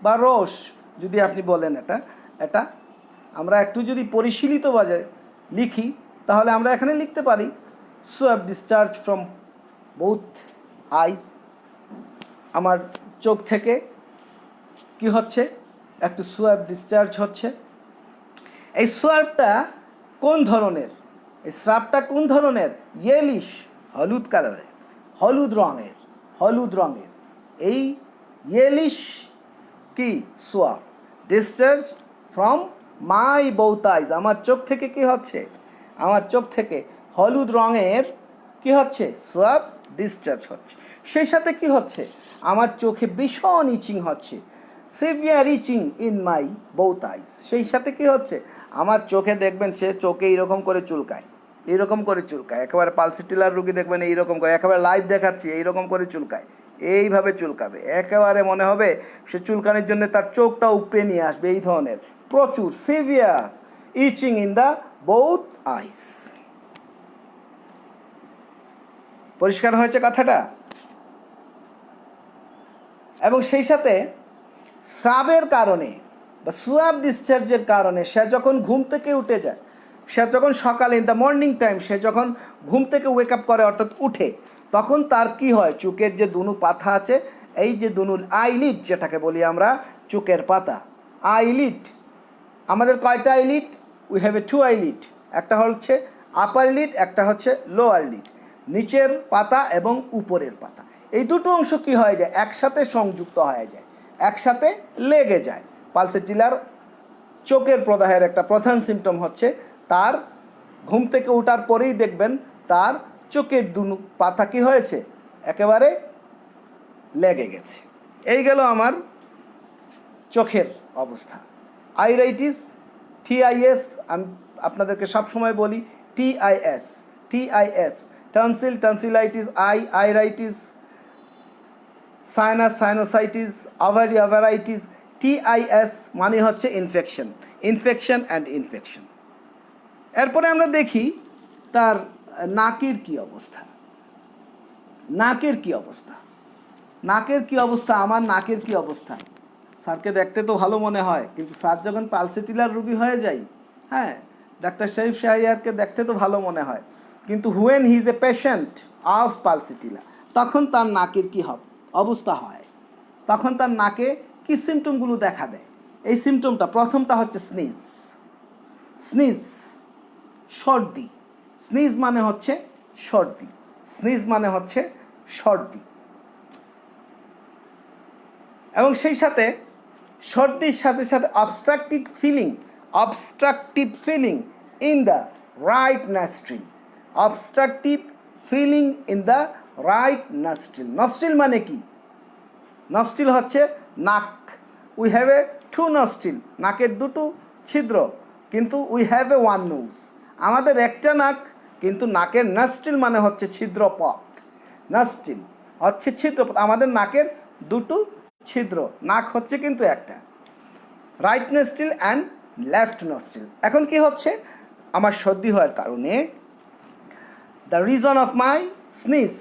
S1: বা রস যদি আপনি বলেন। এটা আমরা একটু যদি পরিশীলিত বাজে লিখি তাহলে আমরা এখানে লিখতে পারি সোয়াব ডিসচার্জ ফ্রম বোথ আইস। আমার চোখ থেকে কি হচ্ছে? একটু সোয়াব ডিসচার্জ হচ্ছে। এই সোয়াবটা কোন ধরনের? এই স্রাবটা কোন ধরনের? ইয়েলিশ, হলুদ কালারের, হলুদ রঙের এই ইয়েলিশ কি সোয়াব ডিসচার্জ ফ্রম মাই বোথ আইজ। আমার চোখ থেকে কি হচ্ছে? আমার চোখ থেকে হলুদ রঙের কি হচ্ছে? সোয়াব ডিসচার্জ হচ্ছে। সেই সাথে কি হচ্ছে? আমার চোখে ভীষণ ইচিং হচ্ছে, severe itching in my both eyes. সেই সাথে কি হচ্ছে? আমার চোখে দেখবেন সে চোখে এইরকম করে চুলকায়, এইরকম করে চুলকায়। একেবারে পালসেটিলার রুগী দেখবেন এইরকম করে, একেবারে লাইভ দেখাচ্ছি, এইরকম করে চুলকায়, এইভাবে চুলকাবে, একেবারে মনে হবে সে চুলকানির জন্য তার চোখটা উপড়ে নিয়ে আসবে। এই ধরনের প্রচুর severe itching in the both eyes. পরিষ্কার হয়েছে কথাটা? এবং সেই সাথে স্রাবের কারণে বা সোয়াব ডিসচার্জের কারণে সে যখন ঘুম থেকে উঠে যায়, সে যখন সকালে ইন দ্য মর্নিং টাইম সে যখন ঘুম থেকে ওয়েক আপ করে অর্থাৎ উঠে, তখন তার কি হয়? চোখের যে দুনু পাতা আছে, এই যে দুনু আইলিড যেটাকে বলি আমরা চোখের পাতা, আইলিড। আমাদের কয়টা eyelid? We have A 2 eyelid. একটা হচ্ছে আপার লিড, একটা হচ্ছে লোয়ার লিড। নিচের পাতা এবং উপরের পাতা, এই দুটো অংশ কি হয়ে যায়? একসাথে সংযুক্ত হয়ে যায়, একসাথে লেগে যায়। পালসেটিলার চোখের প্রদাহের একটা প্রধান সিমটম হচ্ছে তার ঘুম থেকে ওঠার পরেই দেখবেন তার চোখের দুনো পাতা কি হয়েছে? একেবারে লেগে গেছে। এই গেল আমার চোখের অবস্থা। আইরাইটিস, TIS, আমি আপনাদেরকে সবসময় বলি TIS, tonsil, tonsillitis, iritis, sinusitis, ovaritis. TIS মানে হচ্ছে ইনফেকশন অ্যান্ড ইনফেকশন। এরপরে আমরা দেখি তার নাকের কি অবস্থা। নাকের কি অবস্থা? আমার নাকের কি অবস্থা? স্যারকে দেখতে তো ভালো মনে হয়, কিন্তু স্যার যখন পালসেটিলার রোগী হয়ে যায়, হ্যাঁ, ডাক্তার শরীফ শাহরিয়ারকে দেখতে তো ভালো মনে হয়, কিন্তু when he is a patient of pulsatilla, তখন তার নাকের কি অবস্থা হয়? তখন তার নাকে কি সিমটমগুলো দেখা দেয়? এই সিমটমটা প্রথমটা হচ্ছে স্নিজ, সর্দি। স্নিজ মানে হচ্ছে সর্দি। এবং সেই সাথে সর্দির সাথে সাথে obstructive feeling in the right nostril. Nostril মানে কি? নস্ট্রিল হচ্ছে নাক। We have a two nostril, নাকের দুটো ছিদ্র, কিন্তু we have a one nose, আমাদের একটা নাক, কিন্তু নাকের নস্ট্রিল মানে হচ্ছে ছিদ্রপথ। নস্ট্রিল হচ্ছে ছিদ্রপথ, আমাদের নাকের দুটো ছিদ্র, নাক হচ্ছে কিন্তু একটা। Right nostril and left nostril. এখন কি হচ্ছে, আমার সর্দি হওয়ার কারণে the reason of my sneeze,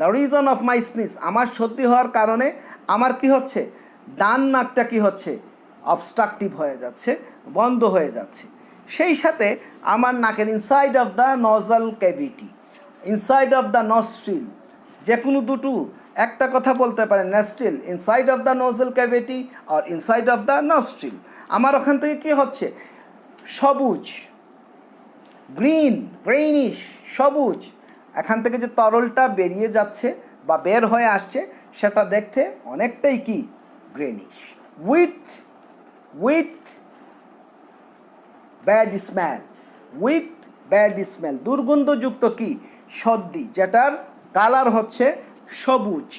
S1: the reason of my sneeze, আমার সর্দি হওয়ার কারণে আমার কি হচ্ছে, ডান নাকটা কি হচ্ছে, অবস্ট্রাকটিভ হয়ে যাচ্ছে, বন্ধ হয়ে যাচ্ছে। সেই সাথে আমার নাকের inside of the nasal cavity, inside of the nostril, যে কোনো দুটো একটা কথা বলতে পারেন, nostril, inside of the nasal cavity আর ইনসাইড অফ দ্য নস্ট্রিল, আমার ওখান থেকে কি হচ্ছে, সবুজ, গ্রিনিশ সবুজ, এখান থেকে যে তরলটা বেরিয়ে যাচ্ছে বা বের হয়ে আসছে সেটা দেখতে অনেকটাই কি, greenish, with bad smell, with bad smell, দুর্গন্ধযুক্ত কি, সর্দি, যেটার কালার হচ্ছে সবুজ,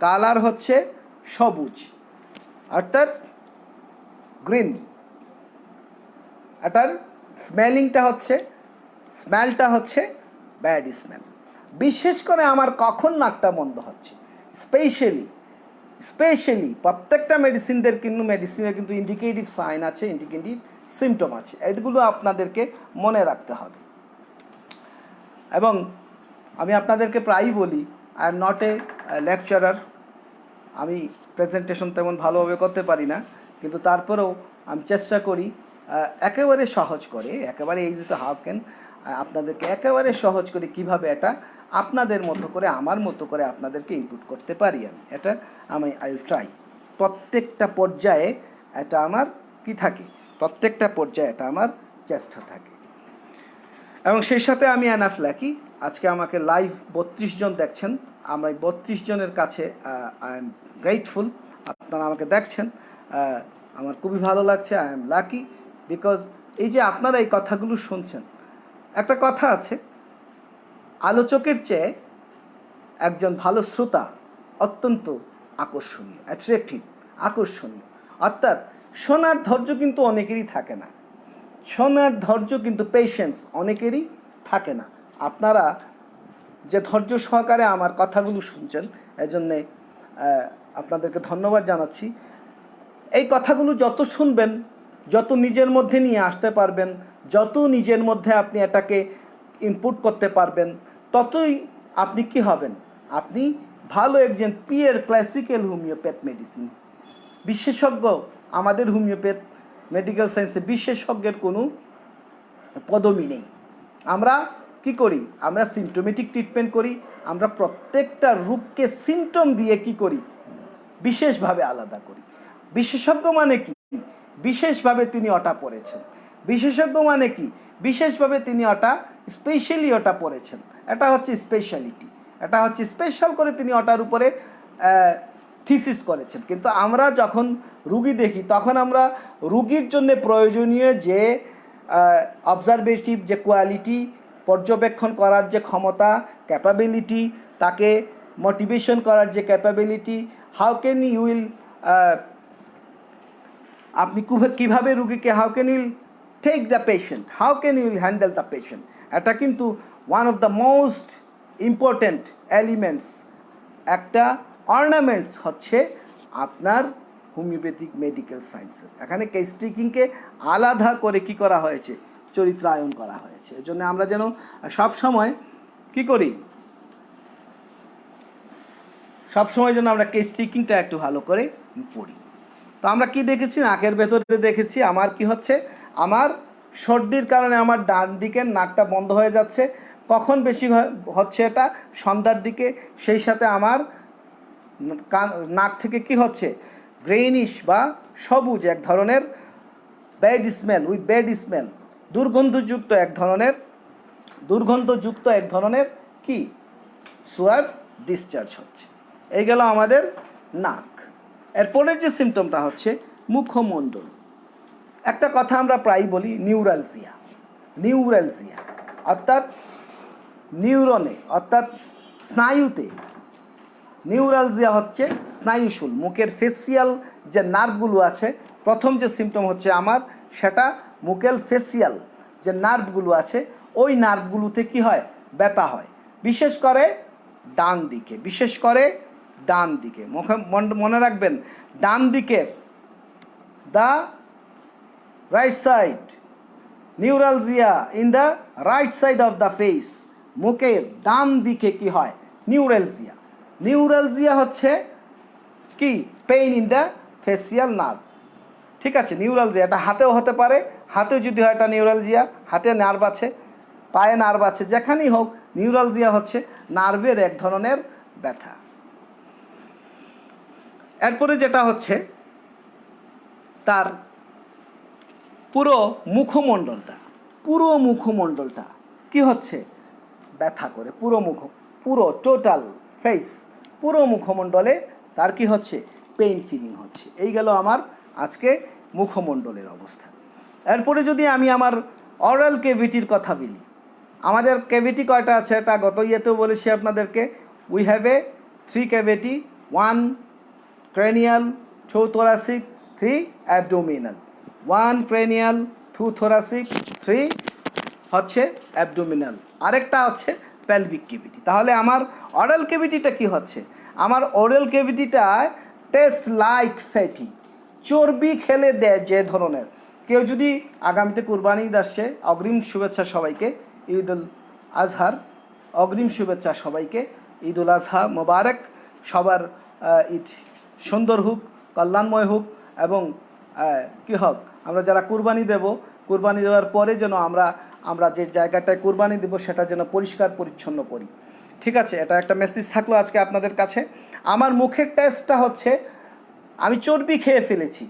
S1: কালার হচ্ছে সবুজ, অর্থাৎ গ্রিন, এটার স্মেলটা হচ্ছে ব্যাড স্মেল। বিশেষ করে আমার কখন নাকটা বন্ধ হচ্ছে, স্পেশালি প্রত্যেকটা মেডিসিনের কিন্তু ইন্ডিকেটিভ সাইন আছে, ইন্ডিকেটিভ সিমটম আছে, এগুলো আপনাদেরকে মনে রাখতে হবে। এবং আমি আপনাদেরকে প্রায়ই বলি, I am not a lecturer, আমি প্রেজেন্টেশন তেমন ভালোভাবে করতে পারি না, কিন্তু তারপরেও আমি চেষ্টা করি একেবারে সহজ করে, একেবারে ইজি টু হাউ ক্যান, আপনাদেরকে একেবারে সহজ করে কিভাবে এটা আপনাদের মতো করে, আমার মতো করে আপনাদেরকে ইনপুট করতে পারি, আমি আই উইল ট্রাই। প্রত্যেকটা পর্যায়ে এটা আমার কি থাকে, প্রত্যেকটা পর্যায়ে এটা আমার চেষ্টা থাকে। এবং সেই সাথে আমি অ্যানাফিলাক্সি, আজকে আমাকে লাইভ 32 জন দেখছেন, আমরা 32 জনের কাছে আই এম গ্রেটফুল, আপনারা আমাকে দেখছেন, আমার খুবই ভালো লাগছে, আই এম লাকি, বিকজ এই যে আপনারা এই কথাগুলো শুনছেন। একটা কথা আছে, আলোচকের চেয়ে একজন ভালো শ্রোতা অত্যন্ত আকর্ষণীয়, অ্যাট্রাকটিভ, আকর্ষণীয়। অর্থাৎ শোনার ধৈর্য কিন্তু অনেকেরই থাকে না, শোনার ধৈর্য কিন্তু পেশেন্স অনেকেরই থাকে না। আপনারা যে ধৈর্য সহকারে আমার কথাগুলো শুনছেন, এজন্যে আপনাদেরকে ধন্যবাদ জানাচ্ছি। এই কথাগুলো যত শুনবেন, যত নিজের মধ্যে নিয়ে আসতে পারবেন, যত নিজের মধ্যে আপনি এটাকে ইনপুট করতে পারবেন, ততই আপনি কি হবেন, আপনি ভালো একজন পিওর ক্লাসিক্যাল হোমিওপ্যাথ মেডিসিন বিশেষজ্ঞ। আমাদের হোমিওপ্যাথ মেডিকেল সায়েন্সে বিশেষজ্ঞের কোনো পদবি নেই। আমরা কি করি, আমরা সিমটোমেটিক ট্রিটমেন্ট করি, আমরা প্রত্যেকটা রোগকে সিমটম দিয়ে কি করি, বিশেষভাবে আলাদা করি। বিশেষজ্ঞ মানে কি, বিশেষভাবে তিনি ওটা পড়েছেন, বিশেষজ্ঞ মানে কি, বিশেষভাবে তিনি ওটা স্পেশালি ওটা পড়েছেন, এটা হচ্ছে স্পেশালিটি, এটা হচ্ছে স্পেশাল করে তিনি ওটার উপরে থিসিস করেছেন। কিন্তু আমরা যখন রুগী দেখি, তখন আমরা রুগীর জন্য প্রয়োজনীয় যে অবজারভেটিভ যে কোয়ালিটি, পর্যবেক্ষণ করার যে ক্ষমতা, ক্যাপাবিলিটি, তাকে মোটিভেশন করার যে capability, how can you will, আপনি কীভাবে রুগীকে, how can you take the patient, how can you will handle the patient, এটা কিন্তু one of the most important elements, একটা অর্নামেন্টস হচ্ছে আপনার হোমিওপ্যাথিক মেডিকেল সায়েন্সের। এখানে কেস টেকিংকে আলাদা করে কি করা হয়েছে, চরিত্রায়ন করা হয়েছে। এজন্য আমরা যেন সবসময় কি করি, সবসময় যেন আমরা কেস টেকিংটা একটু ভালো করে পড়ি। তো আমরা কি দেখেছি, নাকের ভেতরে দেখেছি আমার কি হচ্ছে, আমার সর্দির কারণে আমার ডান দিকের নাকটা বন্ধ হয়ে যাচ্ছে। কখন বেশি হচ্ছে, এটা সন্ধ্যার দিকে। সেই সাথে আমার নাক থেকে কি হচ্ছে, গ্রেইনিশ বা সবুজ এক ধরনের bad smell, with bad smell, দুর্গন্ধযুক্ত এক ধরনের কি সোয়াব ডিসচার্জ হচ্ছে। এই গেল আমাদের নাক। এরপরের যে সিমটমটা হচ্ছে মুখমণ্ডল। একটা কথা আমরা প্রায় বলি, নিউরালজিয়া, অর্থাৎ নিউরনে, অর্থাৎ স্নায়ুতে নিউরালজিয়া হচ্ছে স্নায়ুশূল, মুখের ফেসিয়াল যে নার্ভগুলো আছে, প্রথম যে সিমটম হচ্ছে আমার সেটা মুখের ফেসিয়াল যে নার্ভগুলো আছে ওই নার্ভগুলোতে কি হয়, ব্যথা হয়, বিশেষ করে ডান দিকে, বিশেষ করে ডান দিকে। মনে রাখবেন ডান দিকের the right side, neuralgia in the right side of the face, মুখের ডান দিকে কি হয়, নিউরালজিয়া। নিউরালজিয়া হচ্ছে কি, pain in the facial nerve. ঠিক আছে, নিউরালজিয়া এটা হাতেও হতে পারে, হাতেও যদি হয় এটা নিউরালজিয়া, হাতে নার্ভ আছে, পায়ে নার্ভ আছে, যেখানেই হোক নিউরালজিয়া হচ্ছে নার্ভের এক ধরনের ব্যথা। এরপরে যেটা হচ্ছে তার পুরো মুখমণ্ডলটা, পুরো মুখমণ্ডলটা কি হচ্ছে, ব্যথা করে, পুরো টোটাল ফেস, পুরো মুখমণ্ডলে তার কি হচ্ছে, পেইন ফিলিং হচ্ছে। এই গেল আমার আজকে মুখমণ্ডলের অবস্থা। এরপরে যদি আমি আমার অরাল ক্যাভিটির কথা বলি, আমাদের ক্যাভিটি কয়টা আছে এটা গত ইয়েতেও বলেছি আপনাদেরকে। We have a 3 cavity, 1 cranial, 2 thoracic, 3 abdominal, 1 cranial, 2 thoracic, 3 হচ্ছে অ্যাবডোমিনাল, আরেকটা হচ্ছে পেলভিক ক্যাভিটি। তাহলে আমার অরাল ক্যাভিটিটা কি হচ্ছে, আমার অরাল ক্যাভিটিটায় টেস্ট লাইক ফ্যাটি, চর্বি খেলে দেয় যে ধরনের। কেউ যদি আগামীতে কুরবানি ঈদ আসছে, অগ্রিম শুভেচ্ছা সবাইকে, ঈদ উল আজহার অগ্রিম শুভেচ্ছা সবাইকে, ঈদ উল আজহা মোবারক, সবার ঈদ সুন্দর হোক, কল্যাণময় হোক, এবং কি হোক, আমরা যারা কুরবানি দেব, কুরবানি দেওয়ার পরে যেন আমরা যে জায়গাটায় কুরবানি দেব সেটা যেন পরিষ্কার পরিচ্ছন্ন করি। ঠিক আছে, এটা একটা মেসেজ থাকলো আজকে আপনাদের কাছে। আমার মুখের টেস্টটা হচ্ছে, আমি চর্বি খেয়ে ফেলেছি,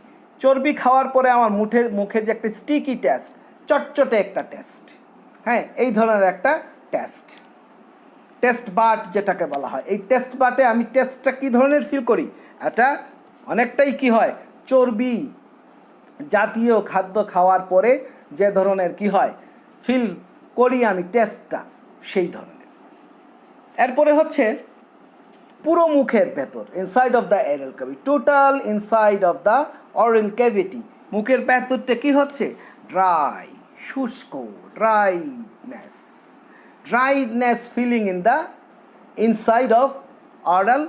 S1: চর্বি খাওয়ার পরে আমার মুখে যে একটা স্টিকি টেস্ট, চটচটে একটা টেস্ট, হ্যাঁ, এই ধরনের একটা টেস্ট বাট যেটাকে বলা হয়। এই টেস্ট বাটে আমি টেস্টটা কি ধরনের ফিল করি, এটা অনেকটাই কি হয়, চর্বি জাতীয় খাদ্য খাওয়ার পরে যে ধরনের কি হয় ফিল করি আমি টেস্টটা, সেই ধরনের। এরপরে হচ্ছে পুরো মুখের ভেতর, inside of the oral cavity, total inside of the oral cavity, মুখের ভেতরটা কি হচ্ছে, ড্রাই, শুষ্ক, dryness feeling in the inside of oral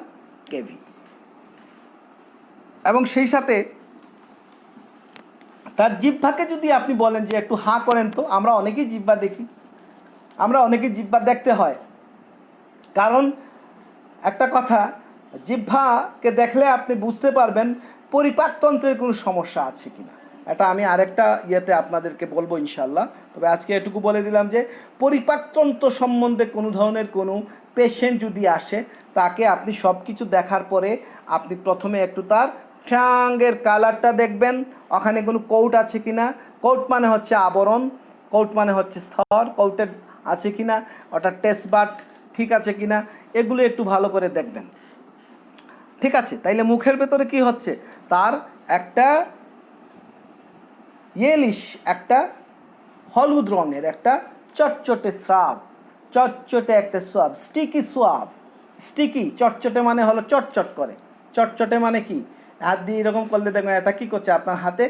S1: cavity. এবং সেই সাথে তার জিহ্বাকে যদি আপনি বলেন যে একটু হাঁ করেন, তো আমরা অনেকেই জিহ্বা দেখি, আমরা অনেকেই জিহ্বা দেখতে হয়, কারণ একটা কথা, জিহ্বাকে দেখলে আপনি বুঝতে পারবেন পরিপাকতন্ত্রের কোনো সমস্যা আছে কিনা। এটা আমি আরেকটা ইয়েতে আপনাদেরকে বলবো ইনশাল্লাহ, তবে আজকে এটুকু বলে দিলাম যে পরিপাকতন্ত্র সম্বন্ধে কোনো ধরনের কোনো পেশেন্ট যদি আসে, তাকে আপনি সব কিছু দেখার পরে আপনি প্রথমে একটু তার ঠ্যাঙ্গের কালারটা দেখবেন, ওখানে কোনো কোট আছে কিনা, কোট মানে হচ্ছে আবরণ, কোট মানে হচ্ছে স্তর, কোটের আছে কিনা, ওটা টেস্ট বাট ঠিক আছে কিনা, এগুলো একটু ভালো করে দেখবেন। ঠিক আছে, তাইলে মুখের ভেতরে কি হচ্ছে, তার একটা ইয়েলিশ, একটা হলুদ রঙের একটা চটচটে স্রাব, চটচটে একটা সোয়াব, স্টিকি চটচটে মানে হলো চটচট করে, চটচটে মানে কি, হাত দিয়ে এরকম করলে দেখবেন এটা কি করছে, আপনার হাতে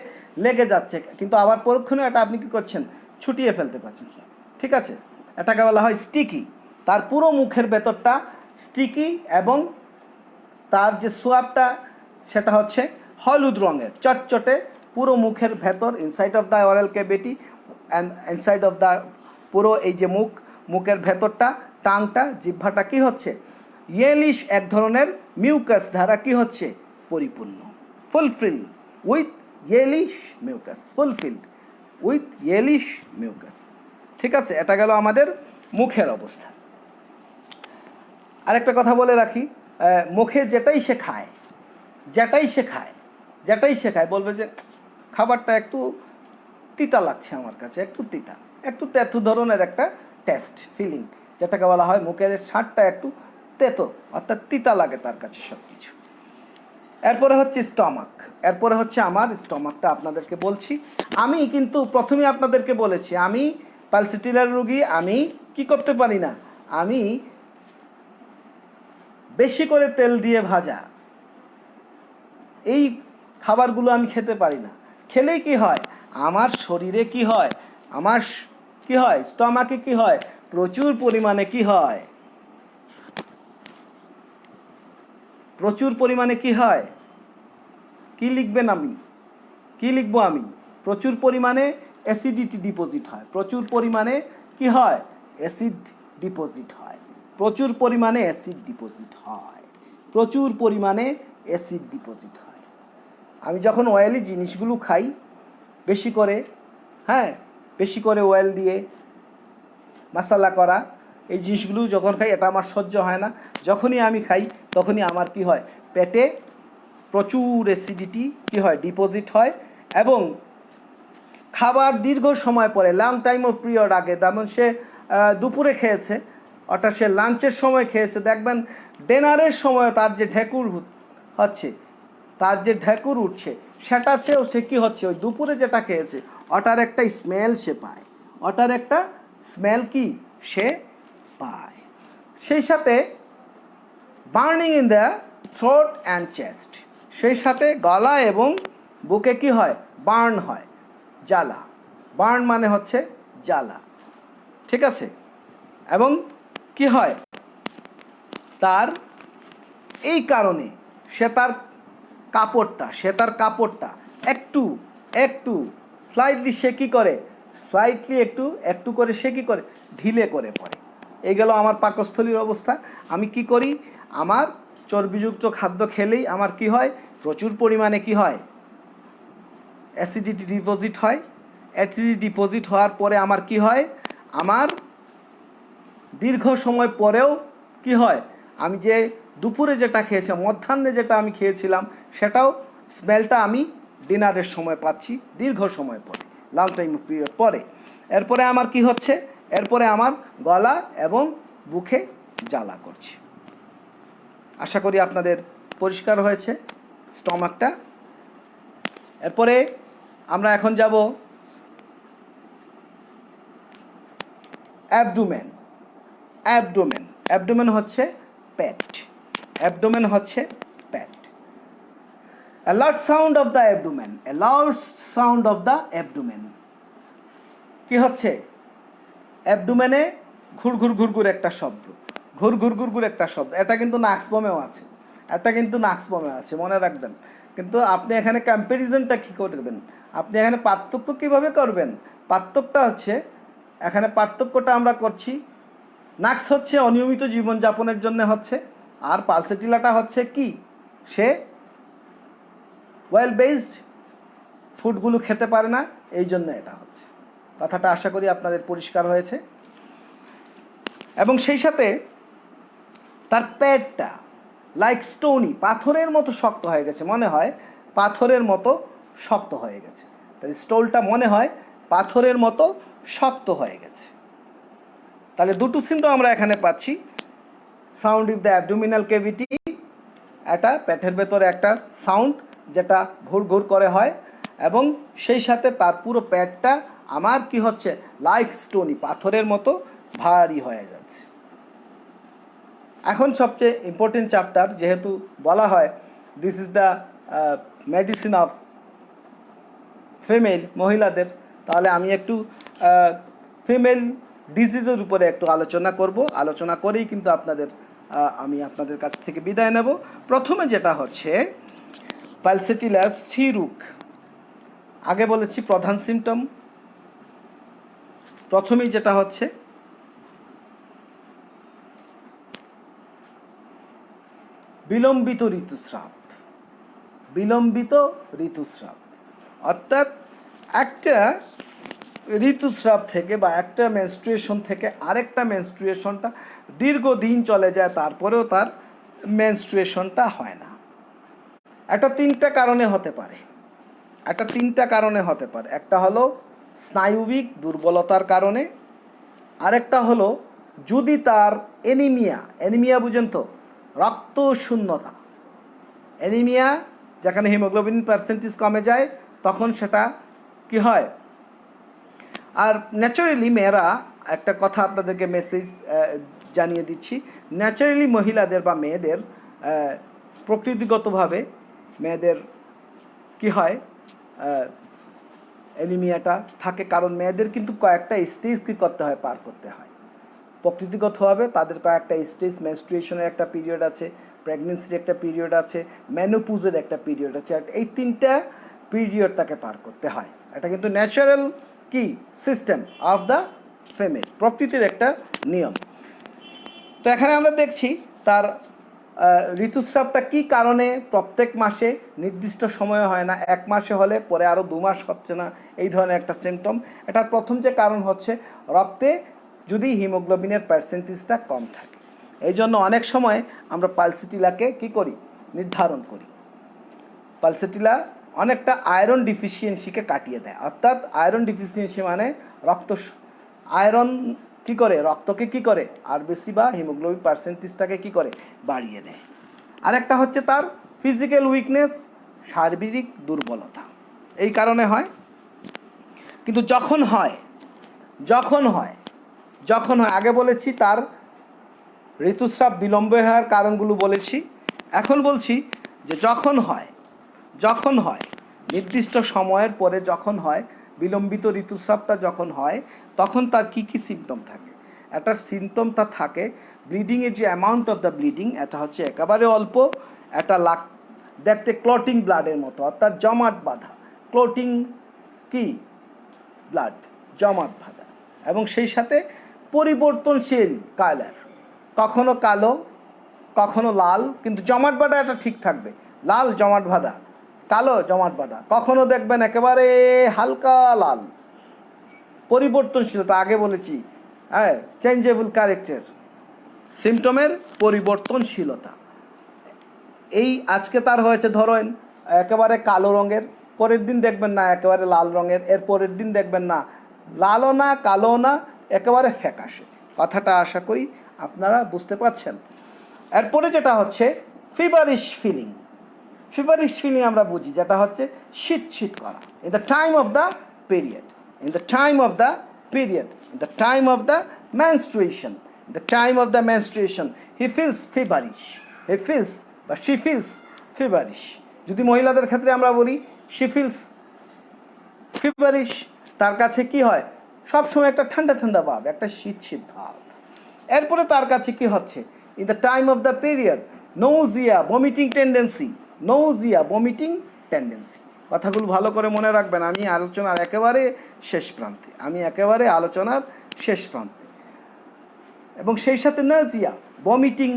S1: লেগে যাচ্ছে, কিন্তু আবার পরক্ষণে এটা আপনি কি করছেন, ছুটিয়ে ফেলতে পারছেন। ঠিক আছে, এটাকে বলা হয় স্টিকি। তার পুরো মুখের ভেতরটা স্টিকি, এবং তার যে সোয়াবটা সেটা হচ্ছে হলুদ রঙের চটচটে, পুরো মুখের ভেতর, inside of the oral cavity and inside of the, পুরো এই যে মুখের ভেতরটা, টাংটা, জিহ্বাটা কি হচ্ছে, ইয়েলিশ এক ধরনের মিউকাস দ্বারা কি হচ্ছে, পরিপূর্ণ, ফুলফিল্ড উইথ ইয়েলিশ মিউকাস, ঠিক আছে, এটা গেল আমাদের মুখের অবস্থা। আরেকটা কথা বলে রাখি, মুখে যেটাই সে খায় বলবে যে খাবারটা একটু তিতা লাগছে আমার কাছে, একটু তেতো ধরনের একটা টেস্ট ফিলিং, যেটাকে বলা হয় মুখের স্বাদটা একটু তেতো, অর্থাৎ তিতা লাগে তার কাছে সব কিছু। এরপরে হচ্ছে স্টমাক, এরপরে হচ্ছে আমার স্টমাকটা আপনাদেরকে বলছি। আমি কিন্তু প্রথমে আপনাদেরকে বলেছি আমি পালসিটিলার রোগী, আমি কি করতে পারি না, আমি বেশি করে তেল দিয়ে ভাজা এই খাবারগুলো আমি খেতে পারি না। খেলেই কি হয়, আমার শরীরে কি হয়, আমার কি হয়, স্টমাকে কি হয়, প্রচুর পরিমাণে কি হয়, প্রচুর পরিমাণে কি হয়, কি লিখবেন আমি, কি লিখবো আমি, প্রচুর পরিমাণে অ্যাসিডিটি ডিপোজিট হয়, প্রচুর পরিমাণে কি হয়, অ্যাসিড ডিপোজিট হয়, প্রচুর পরিমাণে অ্যাসিড ডিপোজিট হয়, প্রচুর পরিমাণে অ্যাসিড ডিপোজিট হয়। আমি যখন অয়েলি জিনিসগুলো খাই বেশি করে, হ্যাঁ বেশি করে অয়েল দিয়ে মশলা করা এই জিনিসগুলো যখন খাই এটা আমার সহ্য হয় না। যখনই আমি খাই তখনই আমার কি হয়, পেটে প্রচুর অ্যাসিডিটি কি হয়, ডিপোজিট হয়। এবং খাবার দীর্ঘ সময় পরে, লং টাইম অফ পিরিয়ড আগে, যেমন সে দুপুরে খেয়েছে, অর্থাৎ সে লাঞ্চের সময় খেয়েছে, দেখবেন ডিনারের সময় তার যে ঢেকুর হচ্ছে, তার যে ঢেকুর উঠছে, সেটা সে কি হচ্ছে, ওই দুপুরে যেটা খেয়েছে ওটার একটা স্মেল সে পায়, ওটার একটা স্মেল কি সে পায়। সেই সাথে burning in the throat and chest, সেই সাথে গলা এবং বুকে কি হয়, বার্ন হয়, জ্বালা। বার্ন মানে হচ্ছে জ্বালা, ঠিক আছে। এবং কি হয়, তার এই কারণে সে তার কাপড়টা একটু একটু স্লাইটলি সে কী করে, স্লাইটলি একটু একটু করে সে কী করে, ঢিলে করে পড়ে। এই গেল আমার পাকস্থলীর অবস্থা। আমি কি করি, আমার চর্বিযুক্ত খাদ্য খেলেই আমার কি হয়, প্রচুর পরিমাণে কি হয়, অ্যাসিডিটি ডিপোজিট হয়। অ্যাসিডিটি ডিপোজিট হওয়ার পরে আমার কি হয়, আমার দীর্ঘ সময় পরেও কি হয়, আমি যে দুপুরে যেটা খেয়েছিলাম, মধ্যাহ্নে যেটা আমি খেয়েছিলাম, সেটাও স্মেলটা আমি ডিনারের সময় পাচ্ছি, দীর্ঘ সময় পরে, লং টাইম পিরিয়ড পরে। এরপরে আমার কি হচ্ছে, এরপরে আমার গলা এবং বুকে জ্বালা করছে। আশা করি আপনাদের পরিষ্কার হয়েছে স্টমাকটা। এরপরে আমরা এখন যাব অ্যাবডোমেন। অ্যাবডোমেন, অ্যাবডোমেন হচ্ছে পেট, অ্যাবডোমেন হচ্ছে পেট। A loud sound of the abdomen, a loud sound of the abdomen। কি হচ্ছে, অ্যাবডোমেনে ঘুরঘুর ঘুরঘুর একটা শব্দ, ঘুরঘুর ঘুরঘুর একটা শব্দ। এটা কিন্তু নাক্সবমেও আছে, এটা কিন্তু নাক্সবমে আছে, মনে রাখবেন। কিন্তু আপনি এখানে কম্প্যারিজনটা কী করবেন, আপনি এখানে পার্থক্য কীভাবে করবেন, পার্থক্যটা হচ্ছে, এখানে পার্থক্যটা আমরা করছি, নাক্স হচ্ছে অনিয়মিত জীবনযাপনের জন্য হচ্ছে, আর পালসেটিলাটা হচ্ছে কি, সে ওয়েল বেসড ফুডগুলো খেতে পারে না, এই জন্য এটা হচ্ছে। কথাটা আশা করি আপনাদের পরিষ্কার হয়েছে। এবং সেই সাথে তার পেটটা লাইক স্টোনি, পাথরের মতো শক্ত হয়ে গেছে, মনে হয় পাথরের মতো শক্ত হয়ে গেছে। তাই স্টোলটা মনে হয় পাথরের মতো শক্ত হয়ে গেছে। তাহলে দুটো সিমটম আমরা এখানে পাচ্ছি, sound in the abdominal cavity, একটা পেটের ভেতরে একটা সাউন্ড যেটা ঘুর ঘুর করে হয়, এবং সেই সাথে তার পুরো পেটটা আমার কি হচ্ছে, লাইক স্টোনি, পাথরের মতো ভারী হয়ে যাচ্ছে। এখন সবচেয়ে ইম্পর্টেন্ট চ্যাপ্টার, যেহেতু বলা হয় this is the medicine of female, মহিলাদের, তাহলে আমি একটু ফিমেল ডিজিজের উপরে একটু আলোচনা করব। আলোচনা করেই কিন্তু আমি আপনাদের কাছ থেকে বিদায় নেব। প্রথমে যেটা হচ্ছে পালসেটিলাস স্থিরুক, আগে বলেছি প্রধান সিমটম। প্রথমেই যেটা হচ্ছে বিলম্বিত ঋতুস্রাব, বিলম্বিত ঋতুস্রাব, অর্থাৎ একটা ঋতুস্রাব থেকে বা একটা মেনস্ট্রুয়েশন থেকে আরেকটা মেনস্ট্রুয়েশনটা দীর্ঘদিন চলে যায়, তারপরেও তার মেনস্ট্রুয়েশনটা হয় না। এটা তিনটা কারণে হতে পারে, এটা তিনটা কারণে হতে পারে। একটা হলো স্নায়ুবিক দুর্বলতার কারণে, আরেকটা হলো যদি তার অ্যানিমিয়া, অ্যানিমিয়া বুঝেন তো, রক্ত শূন্যতা, অ্যানিমিয়া যেখানে হিমোগ্লোবিন পার্সেন্টেজ কমে যায় তখন সেটা কি হয়। আর ন্যাচারালি মেয়েরা, একটা কথা আপনাদেরকে মেসেজ জানিয়ে দিচ্ছি। ন্যাচারালি মহিলাদের বা মেয়েদের প্রকৃতিগতভাবে মেয়েদের কি হয়, অ্যানিমিয়াটা থাকে, কারণ মেয়েদের কিন্তু কয়েকটা স্টেজ কী করতে হয়, পার করতে হয়। প্রকৃতিগতভাবে তাদের কয়েকটা স্টেজ, মেনস্ট্রুয়েশনের একটা পিরিয়ড আছে, প্রেগনেন্সির একটা পিরিয়ড আছে, মেনোপজের একটা পিরিয়ড আছে। এই তিনটা পিরিয়ড তাকে পার করতে হয়। এটা কিন্তু ন্যাচারাল কি সিস্টেম অফ দ্য ফিমেল, প্রকৃতির একটা নিয়ম। তো এখানে আমরা দেখছি তার ঋতুস্রাবটা কি কারণে প্রত্যেক মাসে নির্দিষ্ট সময় হয় না, এক মাসে হলে পরে আরও 2 মাস হচ্ছে না, এই ধরনের একটা সিমটম। এটার প্রথম যে কারণ হচ্ছে রক্তে যদি হিমোগ্লোবিনের পার্সেন্টেজটা কম থাকে। এই জন্য অনেক সময় আমরা পালসিটিলাকে কি করি, নির্ধারণ করি। পালসিটিলা অনেকটা আয়রন ডিফিসিয়েন্সিকে কাটিয়ে দেয়। অর্থাৎ আয়রন ডিফিসিয়েন্সি মানে আয়রন কি করে, রক্তকে কি করে, আর বেশি বা হিমোগ্লোবিন পার্সেন্টেজটাকে কি করে, বাড়িয়ে দেয়। আরেকটা হচ্ছে তার ফিজিক্যাল উইকনেস, শারীরিক দুর্বলতা, এই কারণে হয়। কিন্তু যখন হয় আগে বলেছি তার ঋতুস্রাব বিলম্ব হওয়ার কারণগুলো বলেছি। এখন বলছি যে যখন হয় নির্দিষ্ট সময়ের পরে যখন হয়, বিলম্বিত ঋতুস্রাবটা যখন হয়, তখন তার কি কি সিমটম থাকে। এটার সিমটমটা থাকে ব্লিডিংয়ের যে অ্যামাউন্ট অফ দ্য ব্লিডিং, এটা হচ্ছে একেবারে অল্প, এটা দেখতে ক্লটিং ব্লাডের মতো, অর্থাৎ জমাট বাঁধা, ক্লটিং কি ব্লাড, জমাট বাঁধা, এবং সেই সাথে পরিবর্তনশীল কালার, কখনো কালো কখনো লাল, কিন্তু জমাট বাঁধা এটা ঠিক থাকবে, লাল জমাট বাঁধা, কালো জমাট বাঁধা, কখনো দেখবেন একেবারে হালকা লাল। পরিবর্তনশীলতা আগে বলেছি, হ্যাঁ, চেঞ্জেবল ক্যারেক্টার, সিমটমের পরিবর্তনশীলতা। এই আজকে তার হয়েছে ধরেন একেবারে কালো রঙের, পরের দিন দেখবেন না একেবারে লাল রঙের, এর পরের দিন দেখবেন না লালও না কালো না, একেবারে ফ্যাকাশে। কথাটা আশা করি আপনারা বুঝতে পারছেন। এরপরে যেটা হচ্ছে ফিভারিশ ফিলিং আমরা বুঝি, যেটা হচ্ছে শীত করা। In the time of the period, in the time of the menstruation he feels বা she feels feverish। যদি মহিলাদের ক্ষেত্রে আমরা বলি she feels feverish, তার কাছে কি হয়, সবসময় একটা ঠান্ডা ভাব, একটা শীত ভাব। এরপরে তার কাছে কি হচ্ছে, in the time of the period nausea, vomiting tendency। কথাগুলো ভালো করে মনে রাখবেন, আমি আলোচনার একেবারে শেষ প্রান্তে, এবং সেই সাথে nausea, vomiting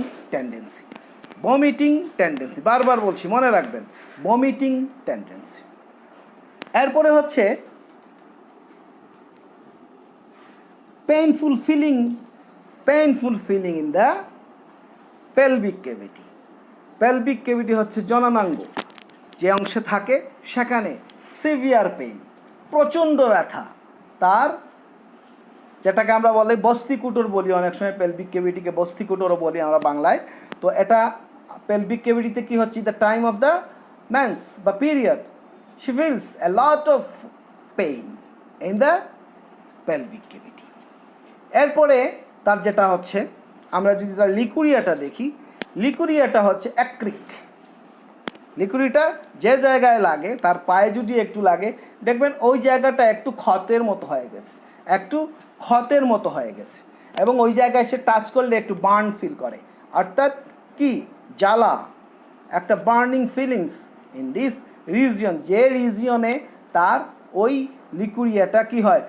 S1: tendency, বারবার বলছি মনে রাখবেন, vomiting tendency। এরপরে হচ্ছে painful feeling in the pelvic cavity হচ্ছে জননাঙ্গ, যে অংশে থাকে সেখানে সিভিয়ার পেইন, প্রচণ্ড ব্যথা, তার যেটাকে আমরা বলি বস্তিকুটোর বলি, অনেক সময় পেলভিক ক্যাভিটিকে বস্তিকুটোরও বলি আমরা বাংলায়। তো এটা পেলভিক ক্যাভিটিতে কি হচ্ছে, the time of the mens বা period she feels a lot of pain in the pelvic cavity। এরপরে তার যেটা হচ্ছে, আমরা যদি তার লিকুরিয়াটা দেখি, লিকুরিয়াটা হচ্ছে লিকুরিটা যে জায়গায় লাগে, তার পায়ে যদি একটু লাগে, দেখবেন ওই জায়গাটা একটু ক্ষতের মতো হয়ে গেছে, এবং ওই জায়গায় সে টাচ করলে একটু বার্ন ফিল করে, অর্থাৎ কি জ্বালা, একটা burning feelings in this region, যে রিজিয়নে তার ওই লিকুরিয়াটা কি হয়,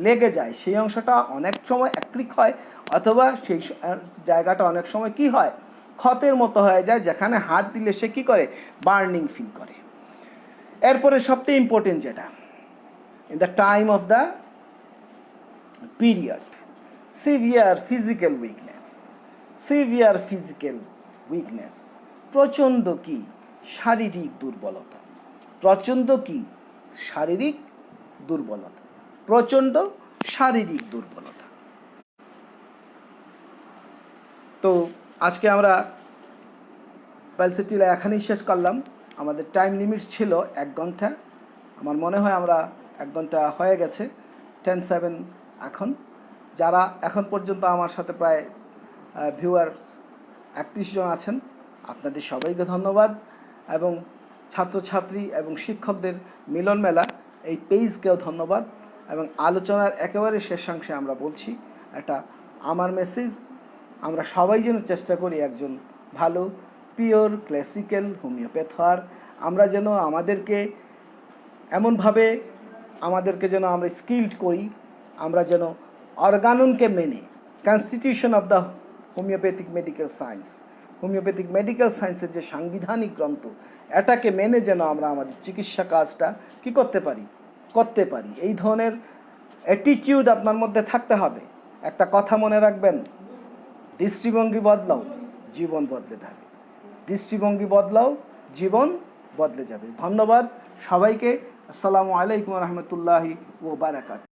S1: লেগে যায়, সেই অংশটা অনেক সময় অ্যাক্রিক হয়, অথবা সেই জায়গাটা অনেক সময় কি হয়, ক্ষতের মতো হয়ে যায়, যেখানে হাত দিলে সে কি করে, বার্নিং ফিল করে। এরপরে সবচেয়ে ইম্পর্টেন্ট যেটা, in the time of the period severe physical weakness, প্রচণ্ড কি শারীরিক দুর্বলতা, তো আজকে আমরা পালসিটিলা এখানেই শেষ করলাম। আমাদের টাইম লিমিট ছিল 1 ঘন্টা, আমার মনে হয় আমরা 1 ঘন্টা হয়ে গেছে, 10:07 এখন। যারা এখন পর্যন্ত আমার সাথে প্রায় ভিউয়ার্স 31 জন আছেন, আপনাদের সবাইকে ধন্যবাদ। এবং ছাত্রছাত্রী এবং শিক্ষকদের মিলন মেলা এই পেজকেও ধন্যবাদ। এবং আলোচনার একেবারে শেষাংশে আমরা বলছি, এটা আমার মেসেজ, আমরা সবাই যেন চেষ্টা করি একজন ভালো পিওর ক্লাসিক্যাল হোমিওপ্যাথ হওয়ার। আমরা যেন আমাদেরকে যেন আমরা স্কিল্ড করি, আমরা যেন অর্গাননকে মেনে constitution of the homeopathic medical সায়েন্সের যে সাংবিধানিক গ্রন্থ, এটাকে মেনে যেন আমরা আমাদের চিকিৎসা কাজটা করতে পারি। এই ধরনের অ্যাটিটিউড আপনার মধ্যে থাকতে হবে। একটা কথা মনে রাখবেন, দৃষ্টিভঙ্গি বদলাও, জীবন বদলে যাবে। দৃষ্টিভঙ্গি বদলাও, জীবন বদলে যাবে। ধন্যবাদ সবাইকে। আসসালামু আলাইকুম রহমতুল্লাহি ওয়া বারাকাতুহু।